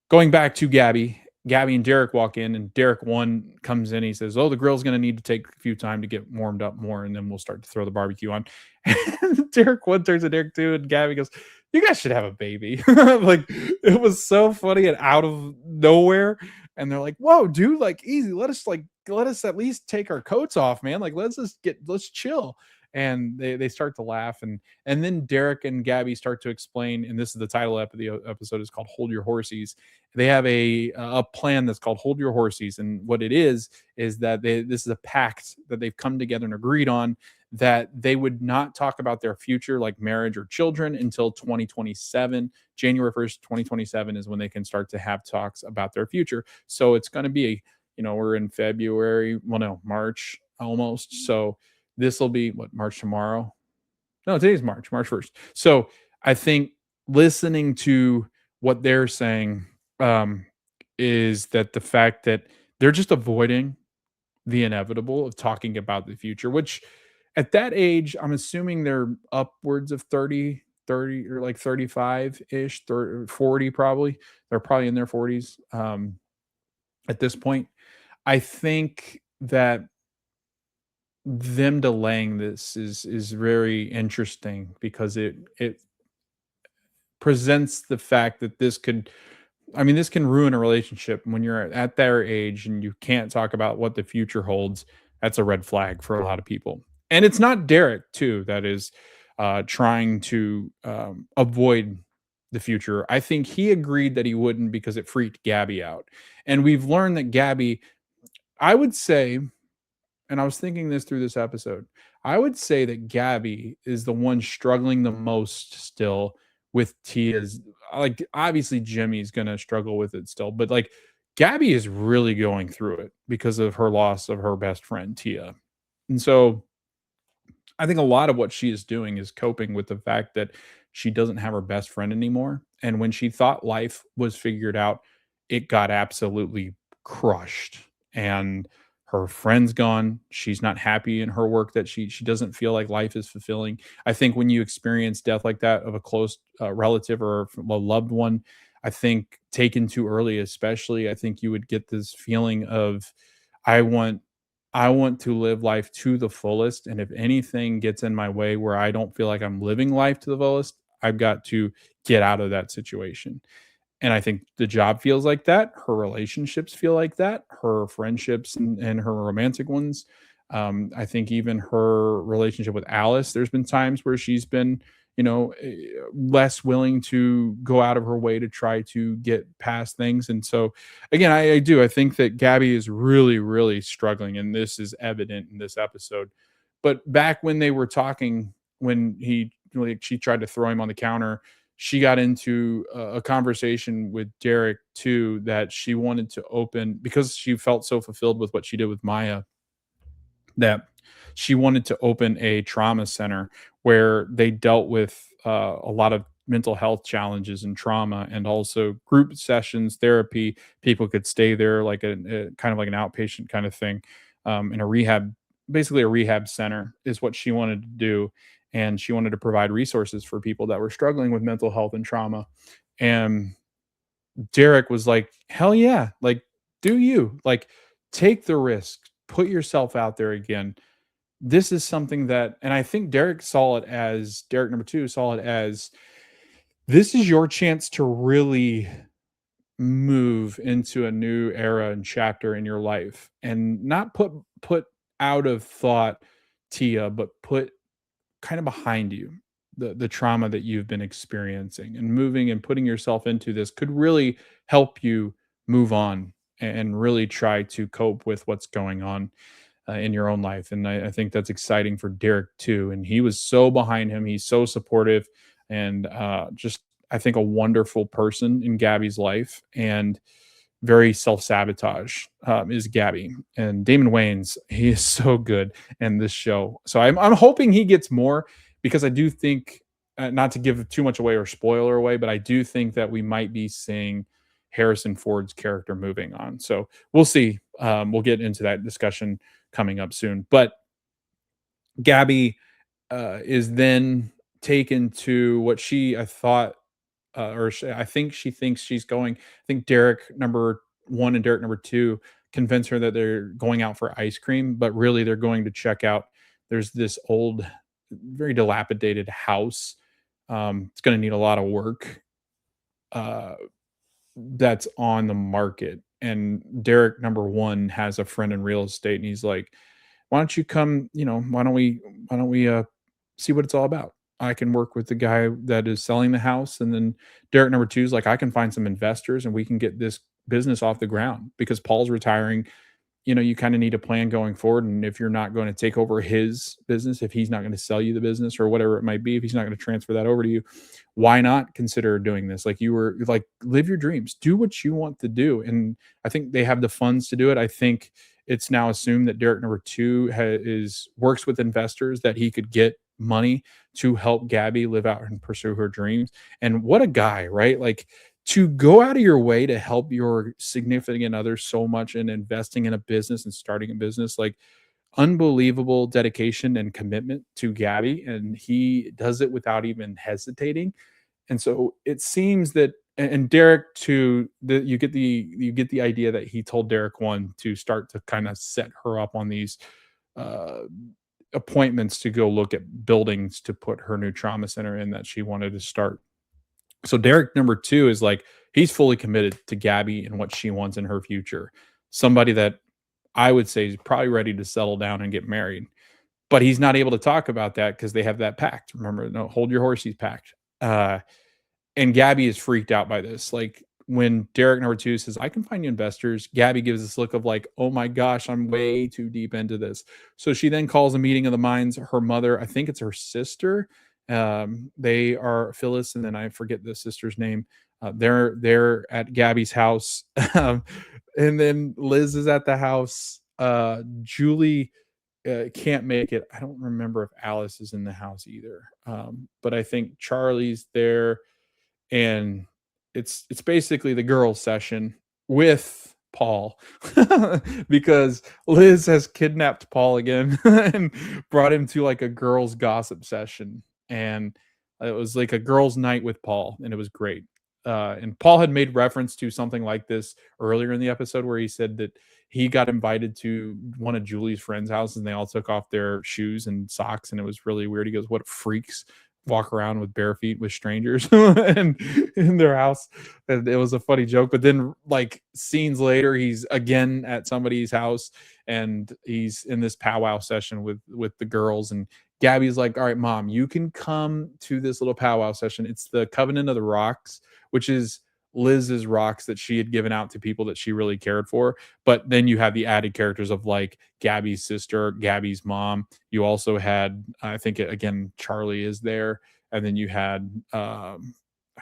going back to Gaby and Derek walk in, and Derek 1 comes in. He says, "Oh, the grill's going to need to take a few time to get warmed up more, and then we'll start to throw the barbecue on." And Derek 1 turns to Derek 2, and Gaby goes, "You guys should have a baby." Like, it was so funny and out of nowhere. And they're like, "Whoa, dude, like, easy. Let us at least take our coats off, man. Like, let's chill." And they start to laugh, and then Derek and Gaby start to explain, and this is the title of the episode, is called Hold Your Horsies. They have a plan that's called Hold Your Horsies, and what it is that this is a pact that they've come together and agreed on, that they would not talk about their future, like marriage or children, until 2027. January 1st, 2027 is when they can start to have talks about their future. So it's going to be, we're in February, well, no, March almost. So this will be March tomorrow? No, today's March 1st. So I think listening to what they're saying is that the fact that they're just avoiding the inevitable of talking about the future, which at that age, I'm assuming they're upwards of 30 or like 35-ish, 40 probably. They're probably in their 40s at this point. I think that them delaying this is very interesting, because it presents the fact that this can ruin a relationship when you're at their age and you can't talk about what the future holds. That's a red flag for a lot of people. And it's not Derek too that is trying to avoid the future. I think he agreed that he wouldn't because it freaked Gaby out. And we've learned that Gaby, I would say, and I was thinking this through this episode, I would say that Gaby is the one struggling the most still with Tia's. Like, obviously Jimmy's gonna struggle with it still, but like Gaby is really going through it because of her loss of her best friend Tia. And so I think a lot of what she is doing is coping with the fact that she doesn't have her best friend anymore. And when she thought life was figured out, it got absolutely crushed. And her friend's gone. She's not happy in her work, that she doesn't feel like life is fulfilling. I think when you experience death like that of a close relative or a loved one, I think taken too early, especially, I think you would get this feeling of, I want to live life to the fullest. And if anything gets in my way where I don't feel like I'm living life to the fullest, I've got to get out of that situation. And I think the job feels like that. Her relationships feel like that. Her friendships and her romantic ones. I think even her relationship with Alice, there's been times where she's been, less willing to go out of her way to try to get past things. And so, again, I think that Gaby is really, really struggling. And this is evident in this episode. But back when they were talking, when she tried to throw him on the counter, she got into a conversation with Derek too, that she wanted to open, because she felt so fulfilled with what she did with Maya, that she wanted to open a trauma center where they dealt with a lot of mental health challenges and trauma, and also group sessions, therapy. People could stay there like a kind of like an outpatient kind of thing, in a rehab, basically a rehab center is what she wanted to do. And she wanted to provide resources for people that were struggling with mental health and trauma. And Derek was like, hell yeah, like, do you, like, take the risk, put yourself out there again. This is something that, and I think Derek number 2 saw it as, this is your chance to really move into a new era and chapter in your life and not put out of thought Tia, but put kind of behind you the trauma that you've been experiencing, and moving and putting yourself into this could really help you move on and really try to cope with what's going on in your own life. And I think that's exciting for Derek too. And he was so behind him. He's so supportive, and just I think a wonderful person in Gabby's life. And very self-sabotage is Gaby. And Damon Wayans, he is so good in this show. So I'm hoping he gets more, because I do think, not to give too much away or spoiler away, but I do think that we might be seeing Harrison Ford's character moving on. So we'll see. We'll get into that discussion coming up soon. But Gaby is then taken to what I thought, I think she thinks she's going. I think Derek number one and Derek number two convince her that they're going out for ice cream, but really they're going to check out. There's this old, very dilapidated house. It's going to need a lot of work. That's on the market. And Derek number one has a friend in real estate, and he's like, why don't you come, why don't we see what it's all about? I can work with the guy that is selling the house. And then Derek number two is like, I can find some investors and we can get this business off the ground, because Paul's retiring. You kind of need a plan going forward. And if you're not going to take over his business, if he's not going to sell you the business or whatever it might be, if he's not going to transfer that over to you, why not consider doing this? Like, you were like, live your dreams, do what you want to do. And I think they have the funds to do it. I think it's now assumed that Derek number two works with investors, that he could get money to help Gaby live out and pursue her dreams. And what a guy, right? Like, to go out of your way to help your significant other so much in investing in a business and starting a business, like, unbelievable dedication and commitment to Gaby. And he does it without even hesitating. And so it seems that, and Derek too, you get the idea that he told Derek one to start to kind of set her up on these uh, appointments to go look at buildings to put her new trauma center in that she wanted to start. So Derek number two is like, he's fully committed to Gaby and what she wants in her future. Somebody that I would say is probably ready to settle down and get married, but he's not able to talk about that because they have that pact. Remember, no, hold your horsies pact. And Gaby is freaked out by this. Like, when Derek number two says, I can find you investors, Gaby gives this look of like, oh my gosh, I'm way too deep into this. So she then calls a meeting of the minds. Her mother, I think it's her sister. They are Phyllis, and then I forget the sister's name. They're at Gaby's house. And then Liz is at the house. Julie can't make it. I don't remember if Alice is in the house either. But I think Charlie's there, and it's basically the girls' session with Paul, because Liz has kidnapped Paul again and brought him to like a girls' gossip session, and it was like a girls' night with Paul, and it was great. And Paul had made reference to something like this earlier in the episode, where he said that he got invited to one of Julie's friends' houses, and they all took off their shoes and socks, and it was really weird. He goes, "What freaks walk around with bare feet with strangers and in their house?" And it was a funny joke. But then, like, scenes later, he's again at somebody's house, and he's in this powwow session with the girls, and Gaby's like, all right, mom, you can come to this little powwow session. It's the Covenant of the Rocks, which is Liz's rocks that she had given out to people that she really cared for. But then you have the added characters of like Gaby's sister, Gaby's mom. You also had, I think, again, Charlie is there. And then you had, I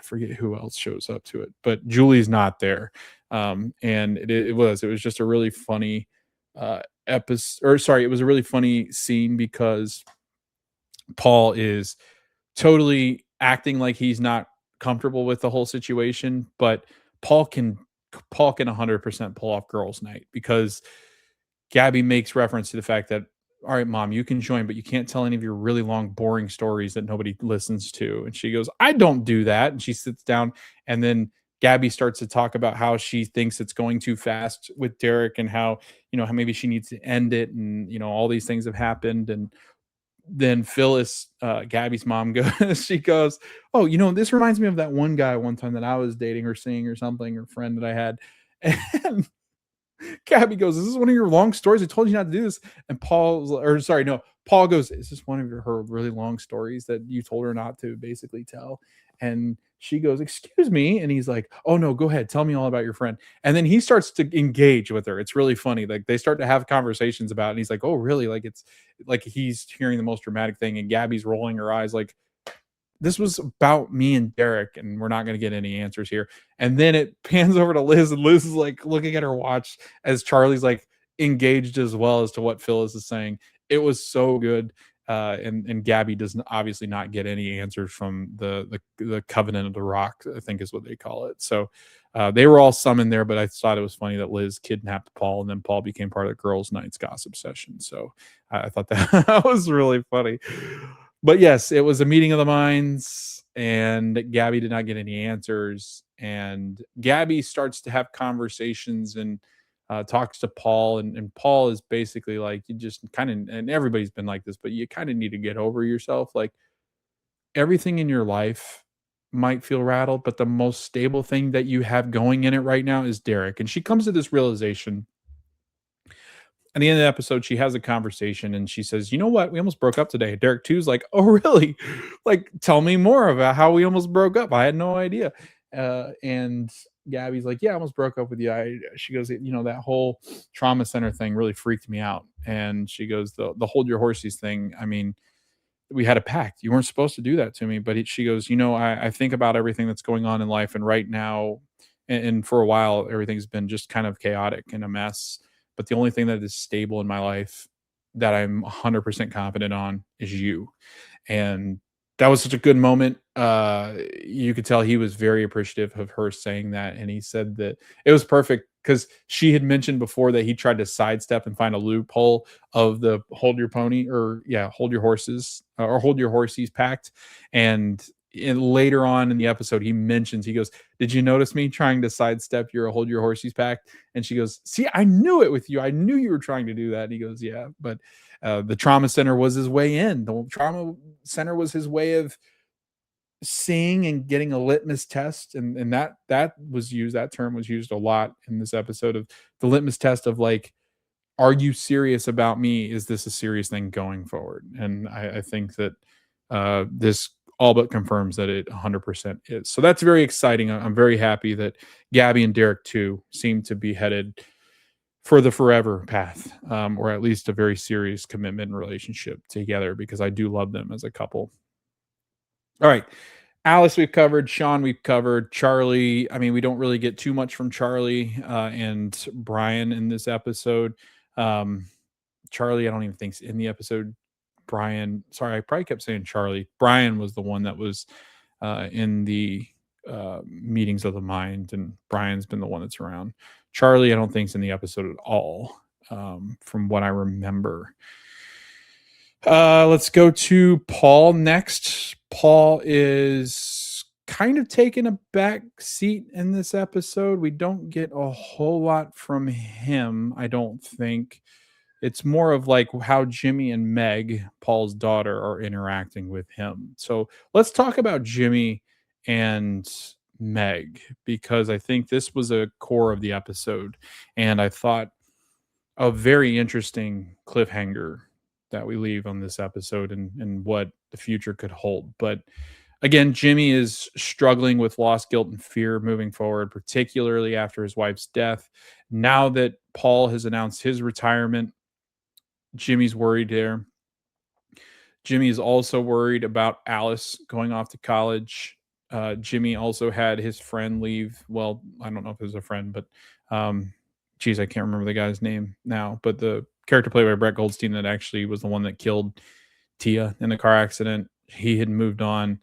forget who else shows up to it, but Julie's not there. And it was just a really funny episode, or sorry, it was a really funny scene, because Paul is totally acting like he's not comfortable with the whole situation, but Paul can 100% pull off girls' night, because Gaby makes reference to the fact that, all right, mom, you can join, but you can't tell any of your really long, boring stories that nobody listens to. And she goes, I don't do that. And she sits down, and then Gaby starts to talk about how she thinks it's going too fast with Derek, and how, how maybe she needs to end it. And, all these things have happened. And then Phyllis, Gabby's mom goes, she goes, "Oh, this reminds me of that one guy one time that I was dating or seeing or something, or friend that I had." And Gabby goes, "Is this one of your long stories? I told you not to do this." And Paul goes, "Is this one of her really long stories that you told her not to basically tell?" And she goes, "Excuse me." And he's like, "Oh no, go ahead. Tell me all about your friend." And then he starts to engage with her. It's really funny. Like they start to have conversations about it. And he's like, "Oh, really?" Like it's like he's hearing the most dramatic thing. And Gabby's rolling her eyes like, this was about me and Derek, and we're not going to get any answers here. And then it pans over to Liz, and Liz is like looking at her watch as Charlie's like engaged as well as to what Phyllis is saying. It was so good. And Gabby doesn't obviously not get any answers from the Covenant of the Rock, I think is what they call it. So they were all summoned there, but I thought it was funny that Liz kidnapped Paul, and then Paul became part of the girls' nights gossip session. So I thought that was really funny. But yes, it was a meeting of the minds, and Gabby did not get any answers. And Gabby starts to have conversations and talks to Paul, and Paul is basically like, you just kind of, and everybody's been like this, but you kind of need to get over yourself. Like everything in your life might feel rattled, but the most stable thing that you have going in it right now is Derek. And she comes to this realization at the end of the episode. She has a conversation and she says, "You know what? We almost broke up today." Derek two's like, "Oh, really? Like, tell me more about how we almost broke up. I had no idea." And Gabby's like, "Yeah, I almost broke up with you." She goes, "That whole trauma center thing really freaked me out." And she goes, the hold your horses thing. I mean, we had a pact. You weren't supposed to do that to me. But she goes, I think about everything that's going on in life. And right now, and for a while, everything's been just kind of chaotic and a mess. But the only thing that is stable in my life that I'm 100% confident on is you. And that was such a good moment. You could tell he was very appreciative of her saying that. And he said that it was perfect because she had mentioned before that he tried to sidestep and find a loophole of the hold your pony, or hold your horses, or hold your horsies pact. And later on in the episode, he mentions, he goes, "Did you notice me trying to sidestep your hold your horsies pact?" And she goes, "See, I knew it with you. I knew you were trying to do that." And he goes, "Yeah, but the trauma center was his way in. The trauma center was his way of seeing and getting a litmus test." And that was used, that term was used a lot in this episode, of the litmus test of like, are you serious about me? Is this a serious thing going forward? And I think that this all but confirms that it 100% is. So that's very exciting. I'm very happy that Gabby and Derek too seem to be headed for the forever path, or at least a very serious commitment and relationship together, because I do love them as a couple. All right. Alice, we've covered. Sean, we've covered. Charlie, I mean, we don't really get too much from Charlie and Brian in this episode. Charlie, I don't even think's in the episode. Brian, sorry, I probably kept saying Charlie. Brian was the one that was in the meetings of the mind, and Brian's been the one that's around. Charlie, I don't think's in the episode at all, from what I remember. Let's go to Paul next. Paul is kind of taking a back seat in this episode. We don't get a whole lot from him, I don't think. It's more of like how Jimmy and Meg, Paul's daughter, are interacting with him. So let's talk about Jimmy and Meg, because I think this was a core of the episode. And I thought a very interesting cliffhanger that we leave on this episode, and what the future could hold. But again, Jimmy is struggling with loss, guilt, and fear moving forward, particularly after his wife's death. Now that Paul has announced his retirement, Jimmy's worried there. Jimmy is also worried about Alice going off to college. Jimmy also had his friend leave. Well, I don't know if it was a friend, but geez, I can't remember the guy's name now. But the character played by Brett Goldstein that actually was the one that killed Tia in the car accident, he had moved on.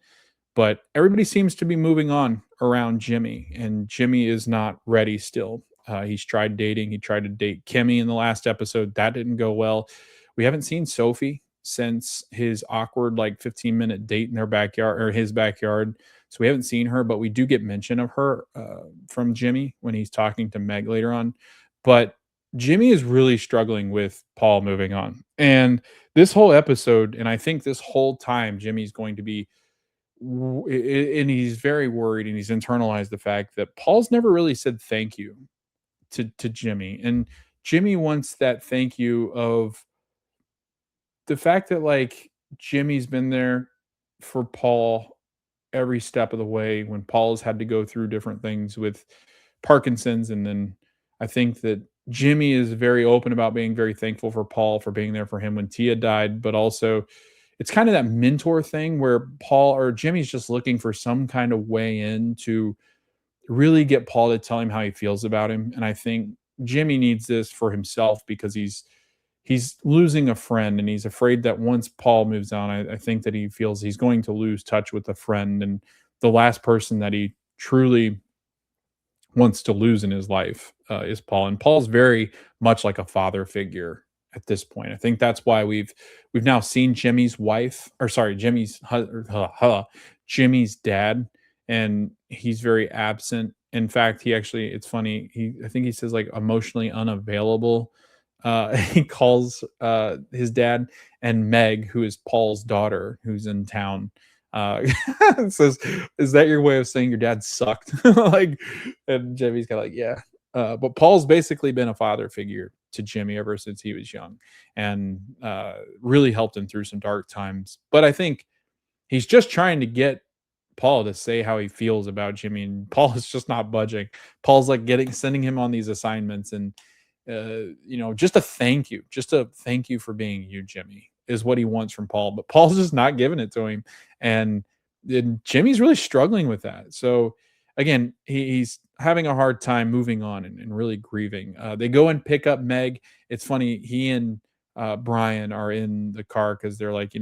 But everybody seems to be moving on around Jimmy, and Jimmy is not ready still. He's tried dating. He tried to date Kimmy in the last episode. That didn't go well. We haven't seen Sophie since his awkward, like 15-minute date in their backyard, or his backyard. So we haven't seen her, but we do get mention of her from Jimmy when he's talking to Meg later on. But Jimmy is really struggling with Paul moving on. And this whole episode, and I think this whole time, Jimmy's going to be, and he's very worried and he's internalized the fact that Paul's never really said thank you to Jimmy. And Jimmy wants that thank you of the fact that like Jimmy's been there for Paul every step of the way when Paul's had to go through different things with Parkinson's. And then I think that Jimmy is very open about being very thankful for Paul for being there for him when Tia died, but also it's kind of that mentor thing where Paul or Jimmy's just looking for some kind of way in to really get Paul to tell him how he feels about him. And I think Jimmy needs this for himself because he's losing a friend and he's afraid that once Paul moves on, I think that he feels he's going to lose touch with a friend and the last person that he truly wants to lose in his life is Paul. And Paul's very much like a father figure at this point. I think that's why we've now seen Jimmy's wife, or sorry, Jimmy's dad, and he's very absent. In fact, he actually, it's funny. I think he says like emotionally unavailable. He calls his dad and Meg, who is Paul's daughter, who's in town. Says, "Is that your way of saying your dad sucked?" Like, and Jimmy's kind of like, "Yeah." But Paul's basically been a father figure to Jimmy ever since he was young, and really helped him through some dark times. But I think he's just trying to get Paul to say how he feels about Jimmy, and Paul is just not budging. Paul's like sending him on these assignments, and just a thank you for being you, Jimmy, is what he wants from Paul. But Paul's just not giving it to him, and Jimmy's really struggling with that. So again, he's having a hard time moving on and really grieving. They go and pick up Meg. It's funny. He and Brian are in the car because they're like,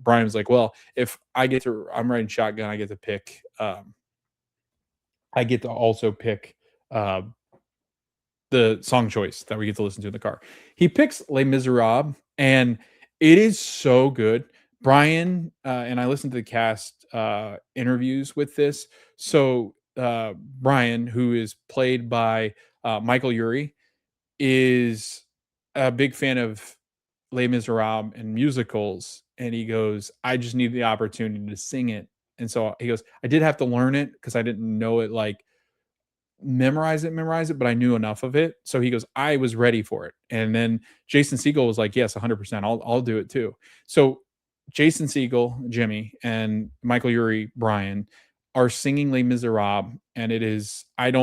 Brian's like, well, if I'm riding shotgun, I get to pick. I get to also pick uh, the song choice that we get to listen to in the car. He picks Les Miserables, and it is so good. Brian and I listened to the cast interviews with this. So Brian, who is played by Michael Urie, is a big fan of Les Miserables and musicals, and he goes, "I just need the opportunity to sing it." And so he goes, "I did have to learn it because I didn't know it like memorize it, but I knew enough of it." So he goes, "I was ready for it." And then Jason Segel was like, "Yes, 100%. I'll do it too." So Jason Segel, Jimmy, and Michael Urie, Brian, are singing Les Miserables, and it is I've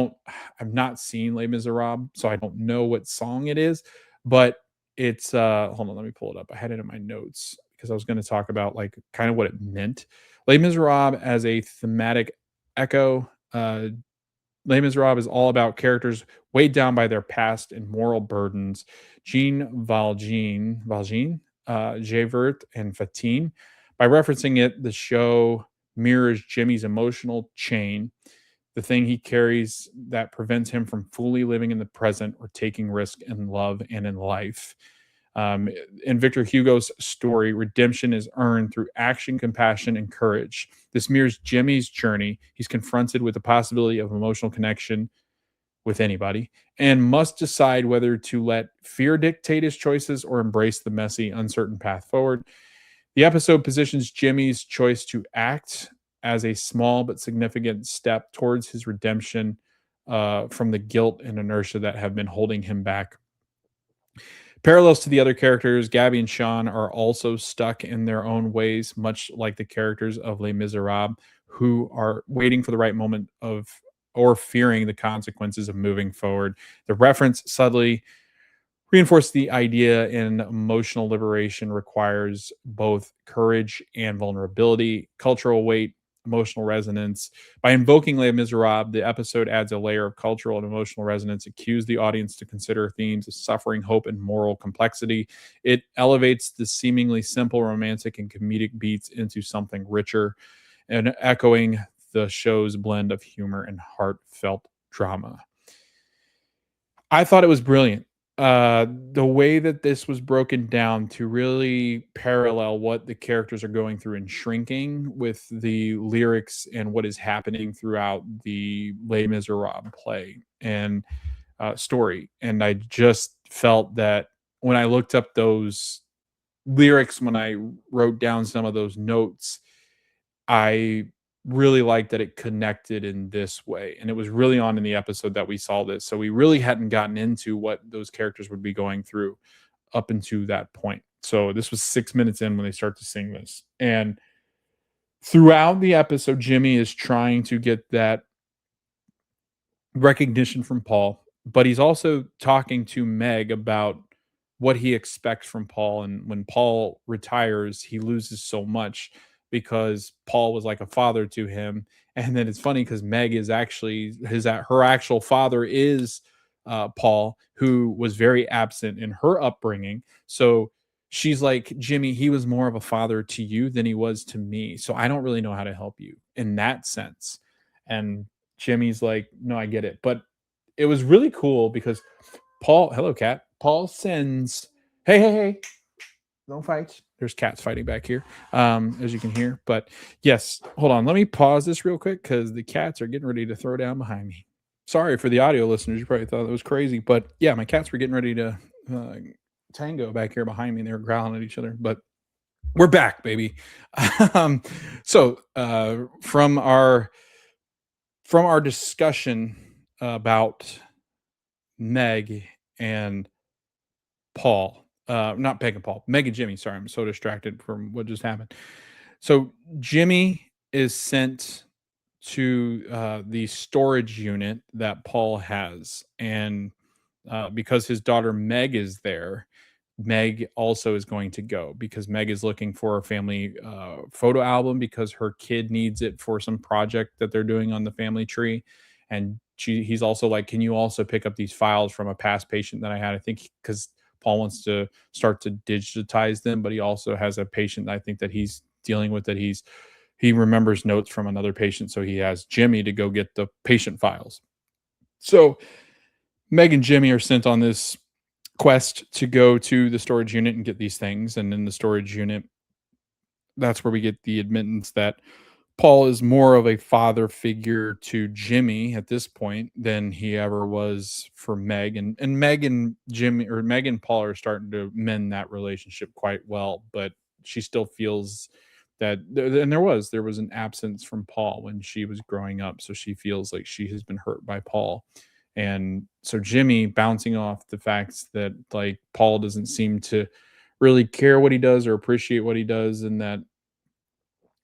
not seen Les Miserables, so I don't know what song it is, but it's hold on, let me pull it up. I had it in my notes because I was going to talk about like kind of what it meant. Les Miserables as a thematic echo. Les Miserables is all about characters weighed down by their past and moral burdens. Jean Valjean, Javert, and Fatine. By referencing it, the show mirrors Jimmy's emotional chain, the thing he carries that prevents him from fully living in the present or taking risk in love and in life. In Victor Hugo's story, redemption is earned through action, compassion, and courage. This mirrors Jimmy's journey. He's confronted with the possibility of emotional connection with anybody and must decide whether to let fear dictate his choices or embrace the messy, uncertain path forward. The episode positions Jimmy's choice to act as a small but significant step towards his redemption from the guilt and inertia that have been holding him back. Parallels to the other characters, Gaby and Sean are also stuck in their own ways, much like the characters of Les Miserables, who are waiting for the right moment of or fearing the consequences of moving forward. The reference subtly reinforces the idea in emotional liberation requires both courage and vulnerability, cultural weight, emotional resonance. By invoking Les Miserables, the episode adds a layer of cultural and emotional resonance. It cues the audience to consider themes of suffering, hope, and moral complexity. It elevates the seemingly simple romantic and comedic beats into something richer and echoing the show's blend of humor and heartfelt drama. I thought it was brilliant. The way that this was broken down to really parallel what the characters are going through in Shrinking with the lyrics and what is happening throughout the Les Miserables play. And story. And I just felt that when I looked up those lyrics, when I wrote down some of those notes, I really liked that it connected in this way. And it was really on in the episode that we saw this. So we really hadn't gotten into what those characters would be going through up until that point. So this was 6 minutes in when they start to sing this. And throughout the episode, Jimmy is trying to get that recognition from Paul, but he's also talking to Meg about what he expects from Paul. And when Paul retires, he loses so much because Paul was like a father to him. And then it's funny because Meg is actually her actual father is Paul, who was very absent in her upbringing. So she's like, Jimmy, he was more of a father to you than he was to me. So I don't really know how to help you in that sense. And Jimmy's like, no, I get it. But it was really cool because hello, cat. Paul sends, hey, don't fight. There's cats fighting back here, as you can hear. But yes, hold on. Let me pause this real quick because the cats are getting ready to throw down behind me. Sorry for the audio listeners. You probably thought it was crazy. But yeah, my cats were getting ready to tango back here behind me. And they were growling at each other. But we're back, baby. So from our discussion about Meg and Paul, not Meg and Paul, Meg and Jimmy. Sorry, I'm so distracted from what just happened. So Jimmy is sent to the storage unit that Paul has, and because his daughter Meg is there, Meg also is going to go because Meg is looking for a family photo album because her kid needs it for some project that they're doing on the family tree. And he's also like, can you also pick up these files from a past patient that I had? I think because Paul wants to start to digitize them, but he also has a patient that I think that he's dealing with that he remembers notes from another patient. So he has Jimmy to go get the patient files. So Meg and Jimmy are sent on this quest to go to the storage unit and get these things. And in the storage unit, that's where we get the admittance that Paul is more of a father figure to Jimmy at this point than he ever was for Meg. And Meg and Jimmy, or Meg and Paul, are starting to mend that relationship quite well, but she still feels that and there was an absence from Paul when she was growing up. So she feels like she has been hurt by Paul. And so Jimmy, bouncing off the facts that like Paul doesn't seem to really care what he does or appreciate what he does, and that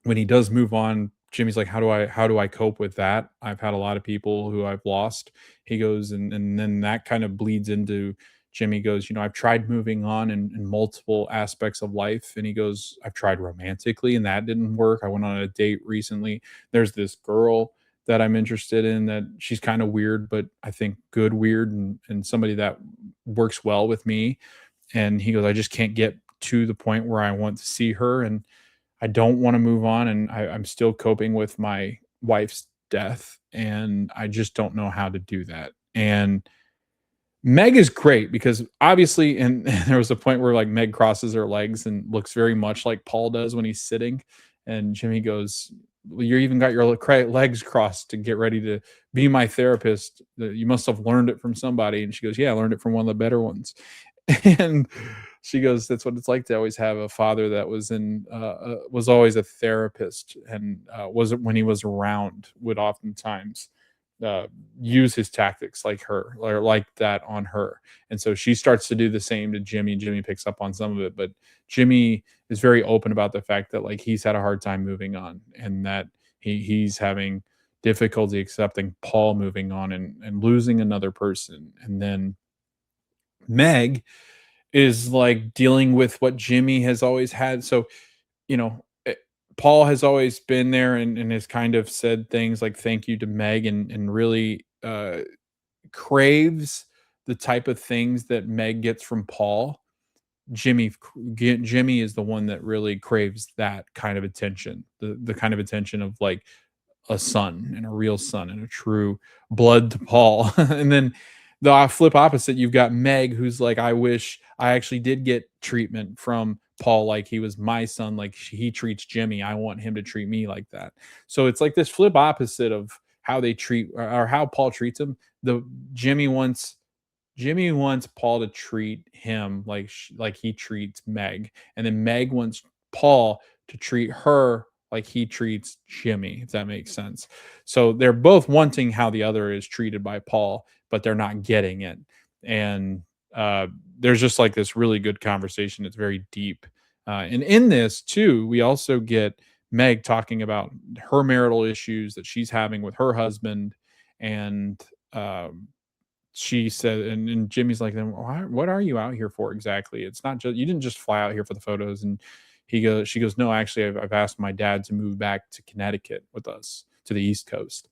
when he does move on, Jimmy's like, how do I cope with that? I've had a lot of people who I've lost. He goes, and then that kind of bleeds into Jimmy goes, I've tried moving on in multiple aspects of life. And he goes, I've tried romantically and that didn't work. I went on a date recently. There's this girl that I'm interested in that she's kind of weird, but I think good weird, and somebody that works well with me. And he goes, I just can't get to the point where I want to see her. And I don't want to move on. And I'm still coping with my wife's death. And I just don't know how to do that. And Meg is great because obviously, and there was a point where like Meg crosses her legs and looks very much like Paul does when he's sitting. And Jimmy goes, well, you even got your legs crossed to get ready to be my therapist. You must have learned it from somebody. And she goes, yeah, I learned it from one of the better ones. And she goes, that's what it's like to always have a father that was always a therapist, and wasn't, when he was around, would oftentimes use his tactics like her, or like that on her. And so she starts to do the same to Jimmy. Jimmy picks up on some of it, but Jimmy is very open about the fact that like he's had a hard time moving on, and that he's having difficulty accepting Paul moving on and losing another person. And then Meg is like dealing with what Jimmy has always had. So, Paul has always been there and has kind of said things like thank you to Meg, and really craves the type of things that Meg gets from Paul. Jimmy is the one that really craves that kind of attention, the kind of attention of like a son, and a real son, and a true blood to Paul. And then the flip opposite, you've got Meg, who's like, I wish I actually did get treatment from Paul like he was my son, like he treats Jimmy. I want him to treat me like that. So it's like this flip opposite of how they treat, or how Paul treats him. The Jimmy wants Jimmy wants Paul to treat him like he treats Meg, and then Meg wants Paul to treat her like he treats Jimmy, if that makes sense. So they're both wanting how the other is treated by Paul, but they're not getting it. And uh, there's just like this really good conversation. It's very deep. And in this too, we also get Meg talking about her marital issues that she's having with her husband, and she said, and Jimmy's like, then what are you out here for exactly? It's not just, you didn't just fly out here for the photos. And she goes, no, actually, I've asked my dad to move back to Connecticut with us to the East Coast.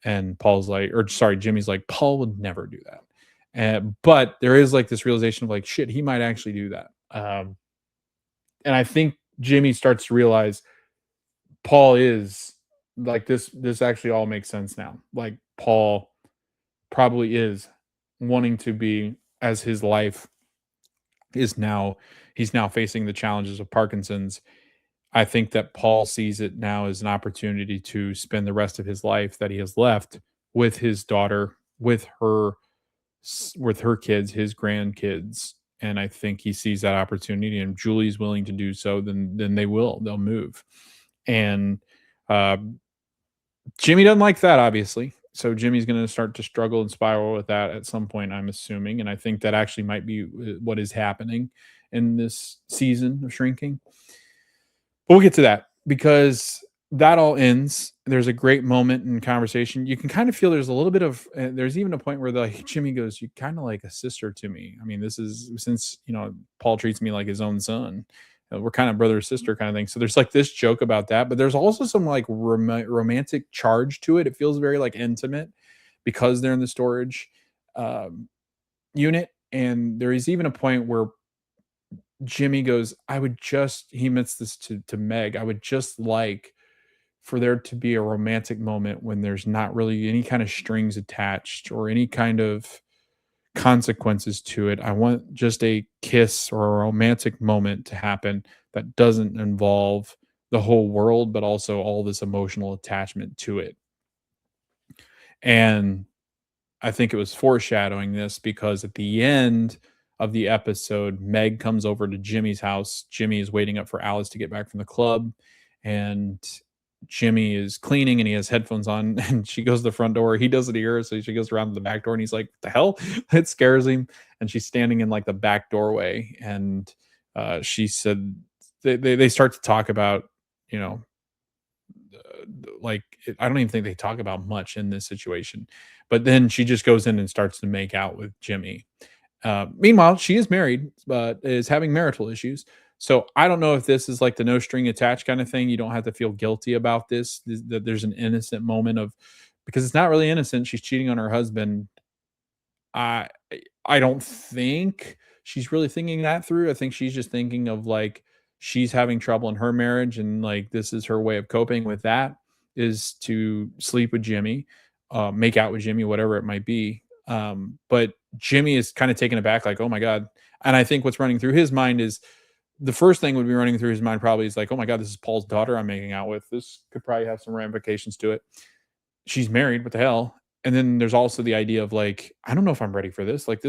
And Paul's like, or sorry, Jimmy's like, Paul would never do that. But there is like this realization of like, shit, he might actually do that. And I think Jimmy starts to realize Paul is like this actually all makes sense now. Like Paul probably is wanting to be, as his life is now, he's now facing the challenges of Parkinson's. I think that Paul sees it now as an opportunity to spend the rest of his life that he has left with his daughter, with her kids, his grandkids. And I think he sees that opportunity, and Julie's willing to do so, then they'll move. And Jimmy doesn't like that, obviously. So Jimmy's going to start to struggle and spiral with that at some point, I'm assuming. And I think that actually might be what is happening in this season of Shrinking. But we'll get to that, because that all ends. There's a great moment in conversation. You can kind of feel there's a little bit of, there's even a point where Jimmy goes, "You kind of like a sister to me. I mean, this is since, Paul treats me like his own son. We're kind of brother sister kind of thing." So there's like this joke about that, but there's also some like romantic charge to it. It feels very like intimate because they're in the storage unit. And there is even a point where Jimmy goes, he admits this to Meg, I would just like for there to be a romantic moment when there's not really any kind of strings attached or any kind of consequences to it. I want just a kiss or a romantic moment to happen that doesn't involve the whole world, but also all this emotional attachment to it. And I think it was foreshadowing this, because at the end of the episode, Meg comes over to Jimmy's house. Jimmy is waiting up for Alice to get back from the club, and Jimmy is cleaning and he has headphones on, and she goes to the front door. He doesn't hear her, so she goes around to the back door, and he's like, "What the hell?" It scares him. And she's standing in like the back doorway, and she said they start to talk about, like, I don't even think they talk about much in this situation. But then she just goes in and starts to make out with Jimmy. Meanwhile, she is married, but is having marital issues. So I don't know if this is like the no string attached kind of thing. You don't have to feel guilty about this. That there's an innocent moment of, because it's not really innocent. She's cheating on her husband. I I don't think she's really thinking that through. I think she's just thinking of like she's having trouble in her marriage, and like this is her way of coping with that, is to sleep with Jimmy, make out with Jimmy, whatever it might be. But Jimmy is kind of taken aback, like, oh my God. And I think what's running through his mind is, the first thing would be running through his mind probably is like, oh my God, this is Paul's daughter I'm making out with. This could probably have some ramifications to it. She's married, what the hell? And then there's also the idea of like, I don't know if I'm ready for this. Like,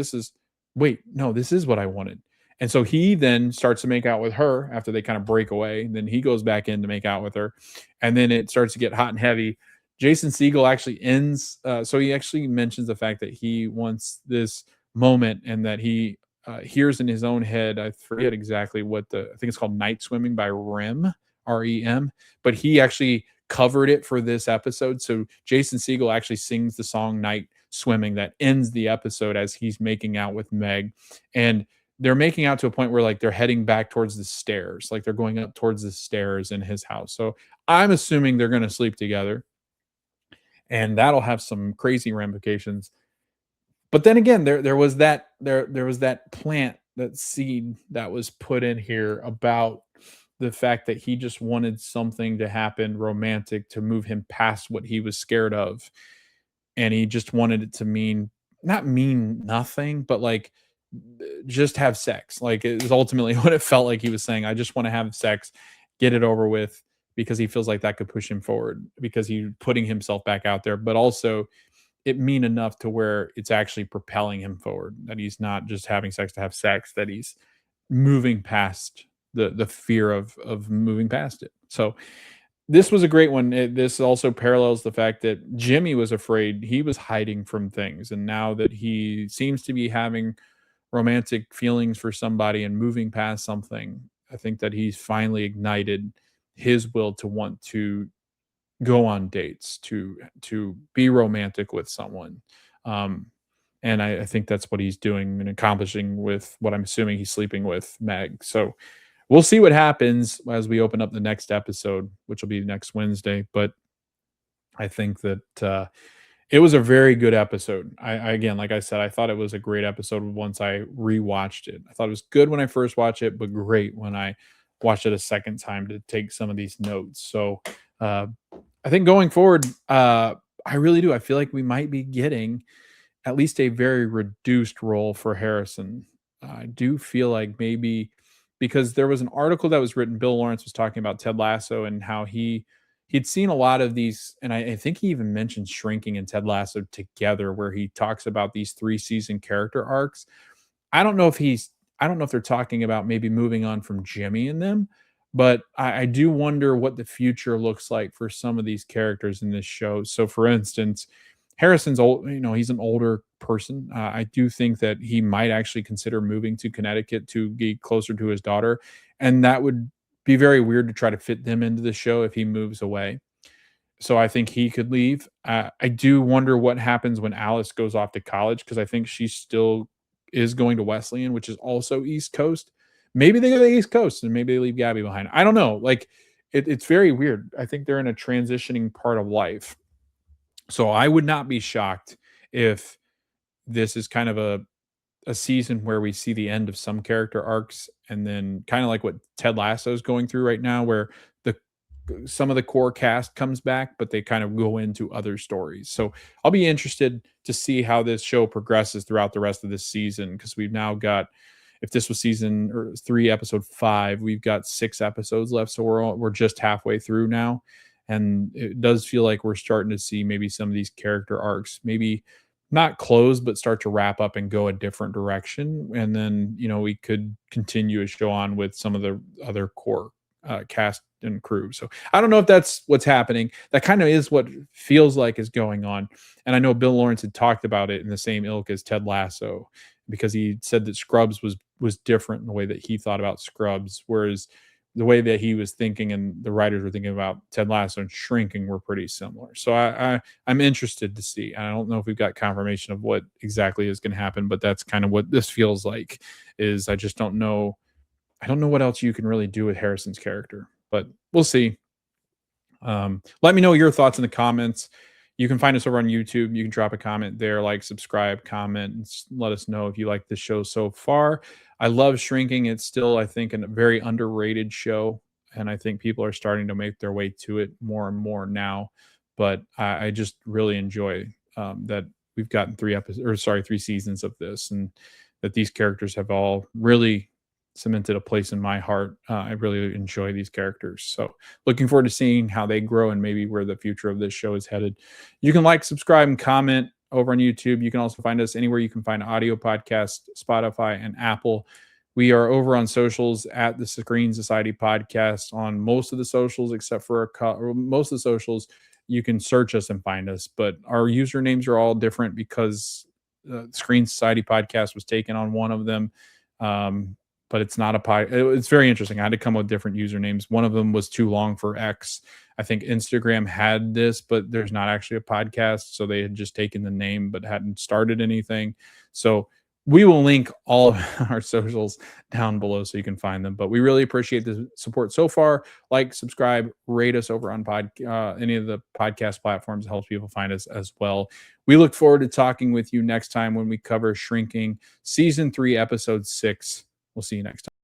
wait, no, this is what I wanted. And so he then starts to make out with her after they kind of break away. And then he goes back in to make out with her. And then it starts to get hot and heavy. Jason Segel actually ends. So he actually mentions the fact that he wants this moment, and that he hears in his own head. I forget exactly I think it's called Night Swimming by REM, REM. But he actually covered it for this episode. So Jason Segel actually sings the song Night Swimming that ends the episode as he's making out with Meg. And they're making out to a point where like they're heading back towards the stairs, like they're going up towards the stairs in his house. So I'm assuming they're going to sleep together, and that'll have some crazy ramifications. But then again, there was that plant, that seed that was put in here about the fact that he just wanted something to happen romantic to move him past what he was scared of. And he just wanted it to not mean nothing, but like just have sex. Like, it was ultimately what it felt like he was saying. I just want to have sex, get it over with, because he feels like that could push him forward, because he's putting himself back out there. But also it mean enough to where it's actually propelling him forward, that he's not just having sex to have sex, that he's moving past the fear of moving past it. So this was a great one. This also parallels the fact that Jimmy was afraid, he was hiding from things, and now that he seems to be having romantic feelings for somebody and moving past something, I think that he's finally ignited his will to want to go on dates, to be romantic with someone. Um, and I think that's what he's doing and accomplishing with what I'm assuming he's sleeping with Meg. So we'll see what happens as we open up the next episode, which will be next Wednesday. But I think that it was a very good episode. Again, like I said, I thought it was a great episode once I rewatched it. I thought it was good when I first watched it, but great when I watched it a second time to take some of these notes. So uh, I think going forward, I really do. I feel like we might be getting at least a very reduced role for Harrison. I do feel like maybe because there was an article that was written, Bill Lawrence was talking about Ted Lasso and how he'd seen a lot of these, and I think he even mentioned Shrinking and Ted Lasso together, where he talks about these 3-season character arcs. I don't know if they're talking about maybe moving on from Jimmy and them, but I do wonder what the future looks like for some of these characters in this show. So, for instance, Harrison's old, he's an older person. I do think that he might actually consider moving to Connecticut to be closer to his daughter, and that would be very weird to try to fit them into the show if he moves away. So I think he could leave. I do wonder what happens when Alice goes off to college, because I think she still is going to Wesleyan, which is also East Coast. Maybe they go to the East Coast and maybe they leave Gaby behind. I don't know. Like it's very weird. I think they're in a transitioning part of life. So I would not be shocked if this is kind of a season where we see the end of some character arcs, and then kind of like what Ted Lasso is going through right now, where the some of the core cast comes back, but they kind of go into other stories. So I'll be interested to see how this show progresses throughout the rest of this season, because we've now got, if this was season or 3, episode 5, we've got 6 episodes left, so we're just halfway through now, and it does feel like we're starting to see maybe some of these character arcs maybe not close, but start to wrap up and go a different direction. And then, we could continue a show on with some of the other core cast and crew. So I don't know if that's what's happening. That kind of is what feels like is going on. And I know Bill Lawrence had talked about it in the same ilk as Ted Lasso, because he said that Scrubs was different in the way that he thought about Scrubs, whereas the way that he was thinking and the writers were thinking about Ted Lasso and Shrinking were pretty similar. So I'm interested to see. I don't know if we've got confirmation of what exactly is going to happen, but that's kind of what this feels like. Is I just don't know. I don't know what else you can really do with Harrison's character, but we'll see. Let me know your thoughts in the comments. You can find us over on YouTube. You can drop a comment there, like, subscribe, comment, and let us know if you like the show so far. I love Shrinking. It's still, I think, a very underrated show, and I think people are starting to make their way to it more and more now. But I just really enjoy that we've gotten 3 seasons of this, and that these characters have all really cemented a place in my heart. I really enjoy these characters. So looking forward to seeing how they grow and maybe where the future of this show is headed. You can like, subscribe, and comment over on YouTube. You can also find us anywhere you can find audio podcast, Spotify, and Apple. We are over on socials at the Screen Society Podcast on most of the socials, except for most of the socials. You can search us and find us, but our usernames are all different because Screen Society Podcast was taken on one of them. But it's not a pod. It's very interesting. I had to come up with different usernames. One of them was too long for X. I think Instagram had this, but there's not actually a podcast. So they had just taken the name, but hadn't started anything. So we will link all of our socials down below so you can find them. But we really appreciate the support so far. Like, subscribe, rate us over on any of the podcast platforms. It helps people find us as well. We look forward to talking with you next time when we cover Shrinking, Season 3, Episode 6. We'll see you next time.